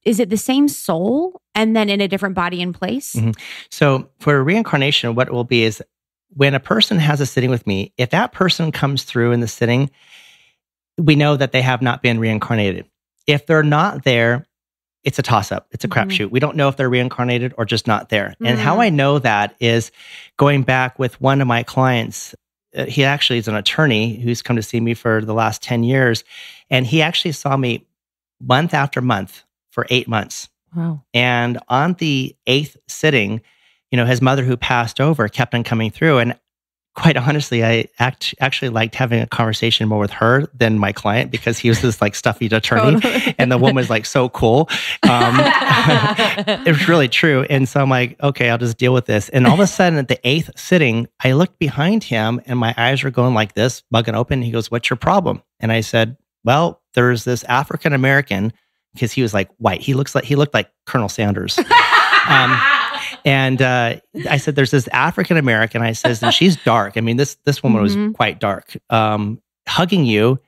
is it the same soul and then in a different body and place? Mm-hmm. So for reincarnation, what it will be is when a person has a sitting with me, if that person comes through in the sitting, we know that they have not been reincarnated. If they're not there, it's a toss-up. It's a crapshoot. We don't know if they're reincarnated or just not there. And how I know that is going back with one of my clients. He actually is an attorney who's come to see me for the last 10 years. And he actually saw me month after month for 8 months. Wow. And on the 8th sitting, his mother who passed over kept on coming through. And quite honestly, I actually liked having a conversation more with her than my client because he was this like stuffy attorney and the woman was like so cool. It was really true. And so I'm like, okay, I'll just deal with this. And all of a sudden at the 8th sitting, I looked behind him and my eyes were going like this, bugging open. He goes, what's your problem? And I said, well, there's this African-American, because he was like white. He looked like Colonel Sanders. And I said, there's this African-American, I says, and she's dark. I mean, this woman was quite dark, hugging you,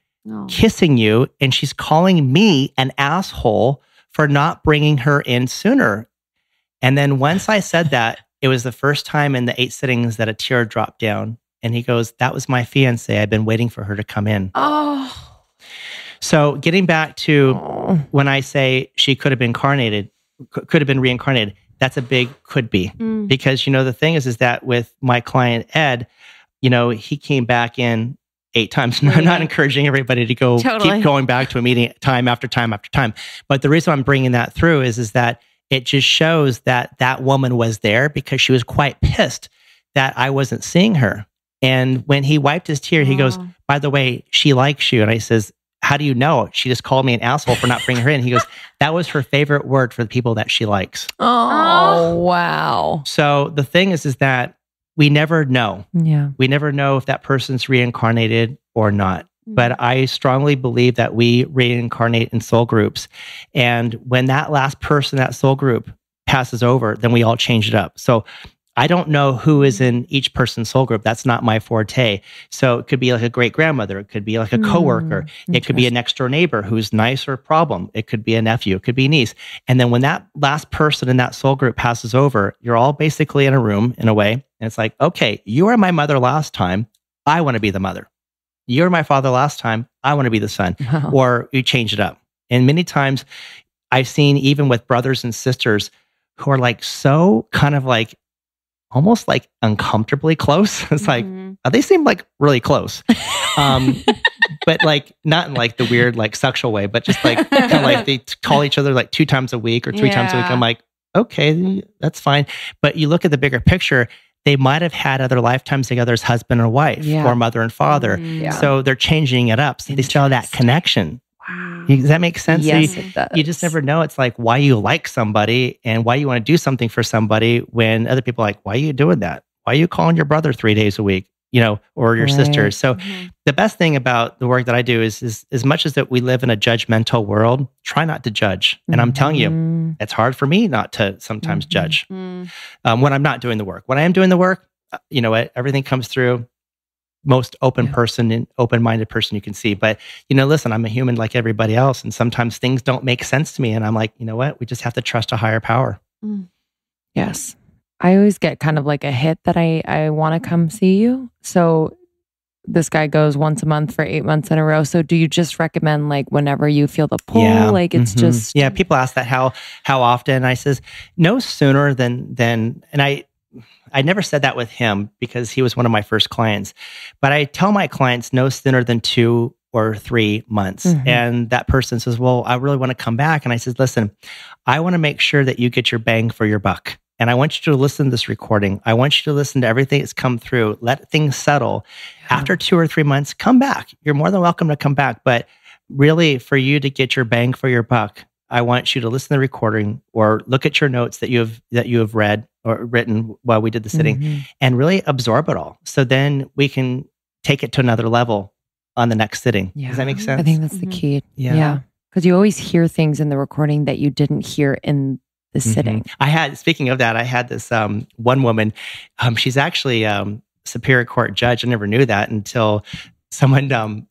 kissing you, and she's calling me an asshole for not bringing her in sooner. And then once I said that, it was the first time in the 8 sittings that a tear dropped down. And he goes, that was my fiance. I've been waiting for her to come in. Oh. So getting back to when I say she could have been reincarnated, that's a big could be. Because, the thing is that with my client, Ed, he came back in 8 times. I'm not encouraging everybody to go keep going back to a meeting time after time after time. But the reason I'm bringing that through is that it just shows that that woman was there because she was quite pissed that I wasn't seeing her. And when he wiped his tear, he goes, by the way, she likes you. And I says, how do you know? She just called me an asshole for not bringing her in. He goes, that was her favorite word for the people that she likes. Oh, wow. So the thing is that we never know. Yeah. We never know if that person's reincarnated or not. But I strongly believe that we reincarnate in soul groups. And when that last person, that soul group passes over, then we all change it up. So I don't know who is in each person's soul group. That's not my forte. So it could be like a great grandmother. It could be like a coworker. It could be a next door neighbor who's nice or a problem. It could be a nephew. It could be a niece. And then when that last person in that soul group passes over, you're all basically in a room in a way. And it's like, okay, you were my mother last time. I want to be the mother. You were my father last time. I want to be the son. Wow. Or you change it up. And many times I've seen even with brothers and sisters who are like so kind of like almost like uncomfortably close. It's like, they seem like really close. But like, not in like the weird, like sexual way, but just like, kind of like they call each other like 2 times a week or 3 times a week. I'm like, okay, that's fine. But you look at the bigger picture, they might have had other lifetimes together as husband and wife or mother and father. So they're changing it up. So they still have that connection. Wow. Does that make sense? Yes, So it does. you just never know. It's like why you like somebody and why you want to do something for somebody when other people are like, why are you doing that? Why are you calling your brother 3 days a week? Or your sister. So the best thing about the work that I do is as much as that we live in a judgmental world, try not to judge. And I'm telling you, it's hard for me not to sometimes judge when I'm not doing the work. When I am doing the work, everything comes through. Most open person and open-minded person you can see. But, listen, I'm a human like everybody else. And sometimes things don't make sense to me. And I'm like, you know what? We just have to trust a higher power. Yes. I always get kind of like a hit that I want to come see you. So this guy goes once a month for 8 months in a row. So do you just recommend like whenever you feel the pull? Yeah. Like it's just... Yeah, people ask that how often. I says, no sooner than and I never said that with him because he was one of my first clients. But I tell my clients no sooner than 2 or 3 months. And that person says, well, I really want to come back. And I says, listen, I want to make sure that you get your bang for your buck. And I want you to listen to this recording. I want you to listen to everything that's come through. Let things settle. Yeah. After 2 or 3 months, come back. You're more than welcome to come back. But really, for you to get your bang for your buck, I want you to listen to the recording or look at your notes that you have read or written while we did the sitting and really absorb it all. So then we can take it to another level on the next sitting. Yeah. Does that make sense? I think that's the key. Yeah. Because you always hear things in the recording that you didn't hear in the sitting. Speaking of that, I had this one woman, she's actually Superior Court judge. I never knew that until someone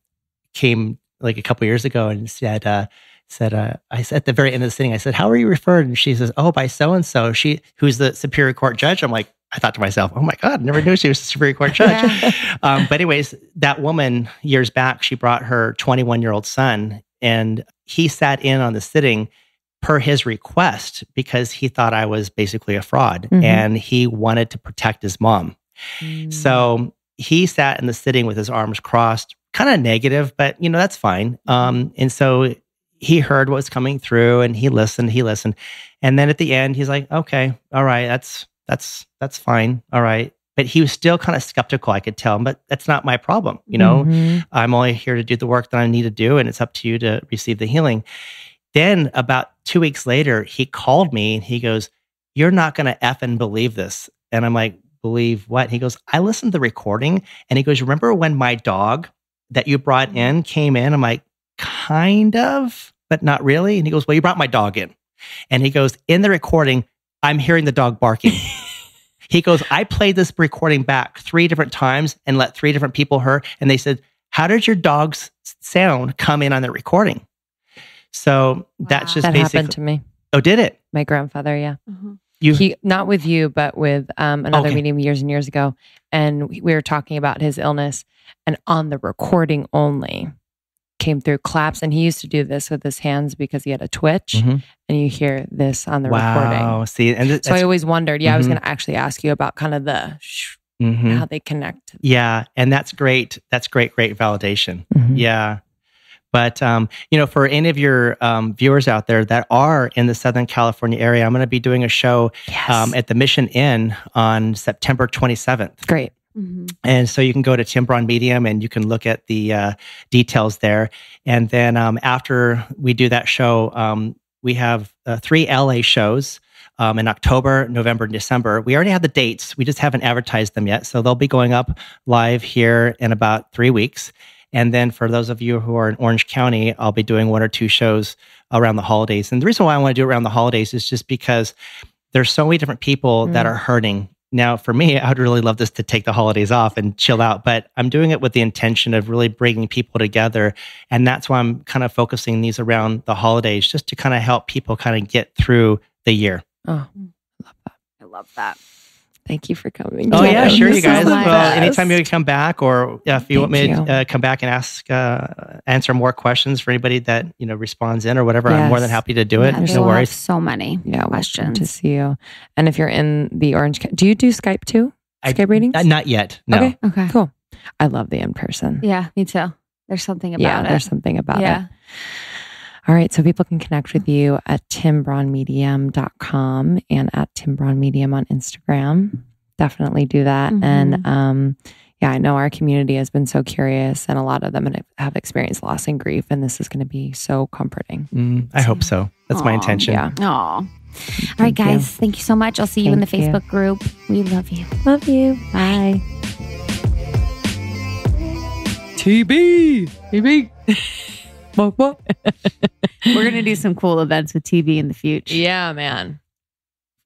came like a couple years ago and said, I said at the very end of the sitting, I said, how are you referred? And she says, oh, by so-and-so, who's the Superior Court judge. I'm like, I thought to myself, oh my God, never knew she was a Superior Court judge. But anyways, that woman years back, she brought her 21-year-old son and he sat in on the sitting per his request because he thought I was basically a fraud and he wanted to protect his mom. So he sat in the sitting with his arms crossed, kind of negative, but that's fine. And so he heard what was coming through and he listened. And then at the end, he's like, okay, all right, that's fine. All right. But he was still kind of skeptical, I could tell him, but that's not my problem. I'm only here to do the work that I need to do. And it's up to you to receive the healing. Then about 2 weeks later, he called me and he goes, you're not going to effing believe this. And I'm like, believe what? He goes, I listened to the recording. And he goes, remember when my dog that you brought in came in? I'm like, kind of, but not really. And he goes, well, you brought my dog in. And he goes, in the recording, I'm hearing the dog barking. He goes, I played this recording back 3 different times and let 3 different people hear. And they said, how did your dog's sound come in on the recording? So that's just that basically happened to me. Oh, did it? My grandfather, yeah. He not with you, but with another medium years and years ago. And we were talking about his illness, and on the recording only came through claps. And he used to do this with his hands because he had a twitch, and you hear this on the recording. See, and so I always wondered. Yeah, I was going to actually ask you about kind of the how they connect. Yeah, and that's great. That's great validation. Yeah. But, for any of your viewers out there that are in the Southern California area, I'm going to be doing a show at the Mission Inn on September 27th. Great. And so you can go to Tim Braun Medium and you can look at the details there. And then after we do that show, we have 3 LA shows in October, November, and December. We already have the dates. We just haven't advertised them yet. So they'll be going up live here in about 3 weeks. And then for those of you who are in Orange County, I'll be doing 1 or 2 shows around the holidays. And the reason why I want to do it around the holidays is just because there's so many different people that are hurting. Now, for me, I would really love this to take the holidays off and chill out, but I'm doing it with the intention of really bringing people together. And that's why I'm kind of focusing these around the holidays, just to kind of help people kind of get through the year. Oh, I love that. Thank you for coming. Oh, yeah, sure, you guys. Well, anytime you come back, or if you want me to come back and answer more questions for anybody that responds in or whatever, I'm more than happy to do it. There's no worries. So many questions to see you. And if you're in the Orange County, do you do Skype too? Skype readings? Not yet. No. Okay. Cool. I love the in person. Yeah, me too. There's something about it. There's something about it. All right. So people can connect with you at timbraunmedium.com and at timbraunmedium on Instagram. Definitely do that. And I know our community has been so curious, and a lot of them have experienced loss and grief. And this is going to be so comforting. I hope so. That's my intention. Yeah. All right, guys. Thank you so much. I'll see you in the Facebook group. We love you. Love you. Bye. TB. We're going to do some cool events with TB in the future. Yeah, man.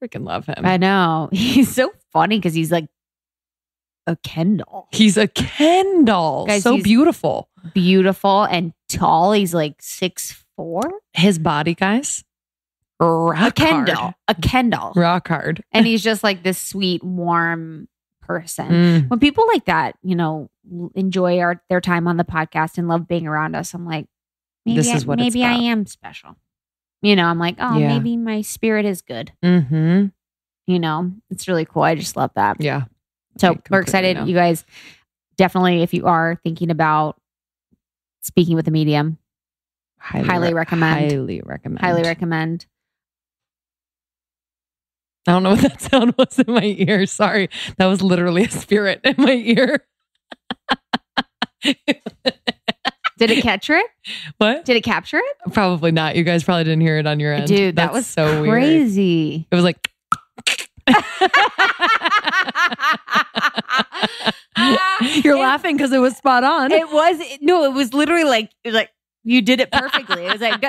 Freaking love him. I know. He's so funny because he's like a Ken doll. He's a Ken doll. Guys, so beautiful. Beautiful and tall. He's like 6'4". His body, guys. A Ken doll. A Ken doll. Rock hard. And he's just like this sweet, warm person. When people like that, enjoy their time on the podcast and love being around us, I'm like, maybe I am special. I'm like, maybe my spirit is good. It's really cool. I just love that. Yeah. So we're excited. You guys, definitely, if you are thinking about speaking with a medium, highly recommend. Highly recommend. I don't know what that sound was in my ear. Sorry. That was literally a spirit in my ear. Did it capture it? What? Did it capture it? Probably not. You guys probably didn't hear it on your end. Dude, that was so crazy. Weird. It was like... You're laughing because it was spot on. It was literally like you did it perfectly. It was like...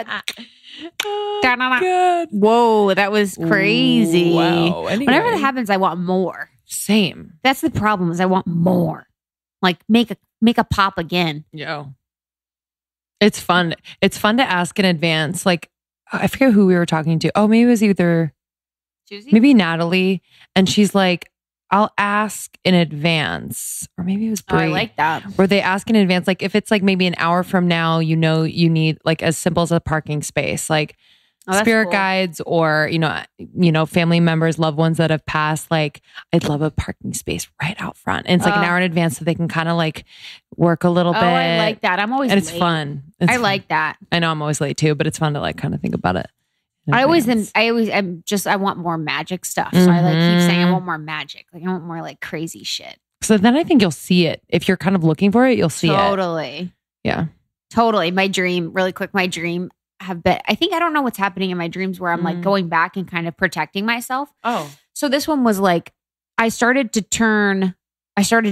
Oh, God. Whoa, that was crazy. Wow. Anyway. Whenever that happens, I want more. Same. That's the problem is I want more. Like make a pop again. Yo. It's fun. It's fun to ask in advance. Like, I forget who we were talking to. Oh, maybe it was either Susie? maybe Natalie. And she's like, I'll ask in advance. Or maybe it was Brie. I like that. Where they ask in advance, like if it's like maybe an hour from now, you need like as simple as a parking space, like spirit guides or, family members, loved ones that have passed. Like I'd love a parking space right out front. And it's like an hour in advance so they can kind of like work a little bit. I like that. I'm always and late. It's fun. I like that. I know I'm always late too, but it's fun to like kind of think about it. I want more magic stuff. So I like keep saying I want more magic. Like I want more like crazy shit. So then I think you'll see it. If you're kind of looking for it, you'll see it. Totally. Yeah. Totally. My dream have been, I think I don't know what's happening in my dreams where I'm like going back and kind of protecting myself. Oh. So this one was like, I started to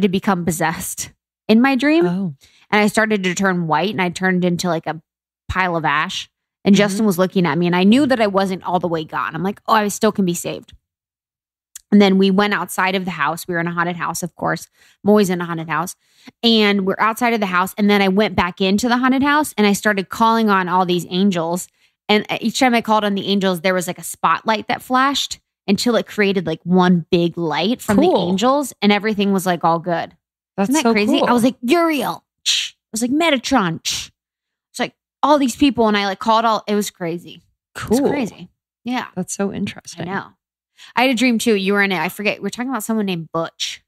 become possessed in my dream. Oh. And I started to turn white and I turned into like a pile of ash. And Justin was looking at me and I knew that I wasn't all the way gone. I'm like, oh, I still can be saved. And then we went outside of the house. We were in a haunted house, of course. I'm always in a haunted house. And we're outside of the house. And then I went back into the haunted house and I started calling on all these angels. And each time I called on the angels, there was like a spotlight that flashed until it created like one big light from the angels. And everything was like all good. Isn't that so crazy? Cool. I was like, Uriel. I was like, Metatron. It's like all these people. And I like called it was crazy. Cool. It was crazy. Yeah. That's so interesting. I know. I had a dream too. You were in it. I forget. We're talking about someone named Butch.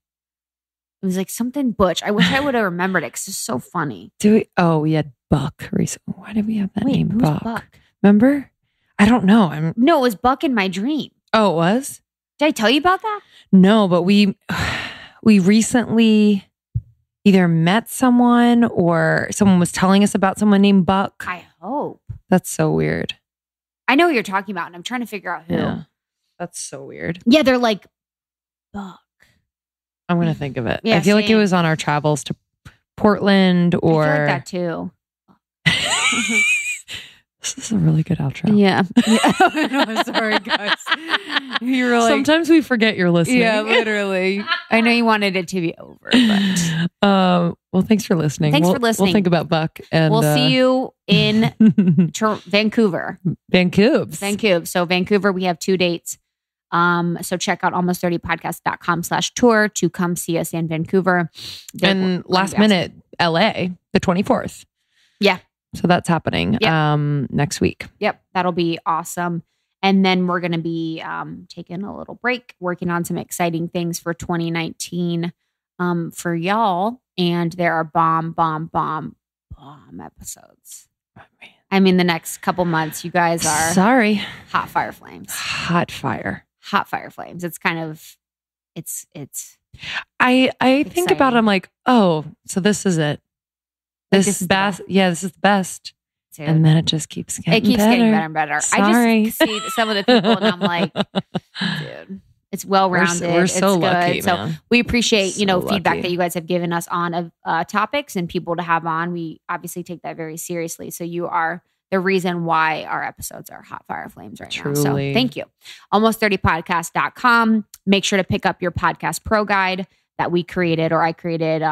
It was like something Butch. I wish I would have remembered it because it's so funny. We had Buck recently. Why did we have that name? Who's Buck? Remember? I don't know. No, it was Buck in my dream. Oh, it was? Did I tell you about that? No, but we recently either met someone or someone was telling us about someone named Buck. I hope. That's so weird. I know who you're talking about, and I'm trying to figure out who. Yeah. That's so weird. Yeah, they're like, Buck. I'm going to think of it. Yeah, I feel like it was on our travels to Portland or... I feel like that too. This is a really good outro. Yeah. I'm sorry, guys. You were like, sometimes we forget you're listening. Yeah, literally. I know you wanted it to be over, but... well, thanks for listening. For listening. We'll think about Buck. And we'll see you in Vancouver. Vancouver. So Vancouver, we have 2 dates. So check out almost30podcast.com/tour to come see us in Vancouver. And last minute, LA, the 24th. Yeah. So that's happening next week. Yep. That'll be awesome. And then we're going to be taking a little break, working on some exciting things for 2019 for y'all. And there are bomb episodes. Oh, man. I mean, the next couple months, you guys are hot fire flames. Hot fire flames. It's kind of, it's. I think about it, I'm like, oh, so this is it. This is best. Yeah, this is the best. Dude. And then it just keeps getting better. Getting better and better. Sorry. I just see some of the people and I'm like, dude, it's well-rounded. We're so it's lucky, good. man. So we appreciate, feedback lucky. that you guys have given us on topics and people to have on. We obviously take that very seriously. So you are the reason why our episodes are hot fire flames right now. So thank you. Almost30podcast.com. Make sure to pick up your podcast pro guide that we created or I created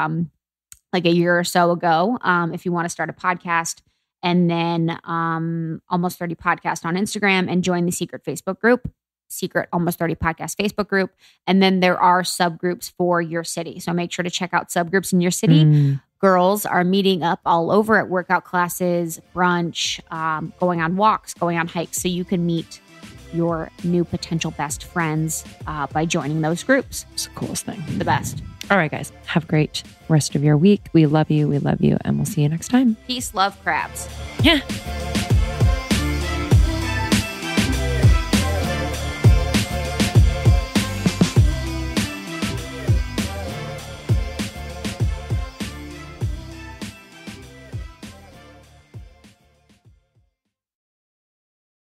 like a year or so ago, if you want to start a podcast, and then Almost 30 Podcast on Instagram and join the secret Facebook group, secret Almost 30 Podcast Facebook group. And then there are subgroups for your city. So make sure to check out subgroups in your city. Girls are meeting up all over at workout classes, brunch, going on walks, going on hikes. So you can meet your new potential best friends by joining those groups. It's the coolest thing. The best. All right, guys. Have a great rest of your week. We love you. And we'll see you next time. Peace, love, crabs. Yeah.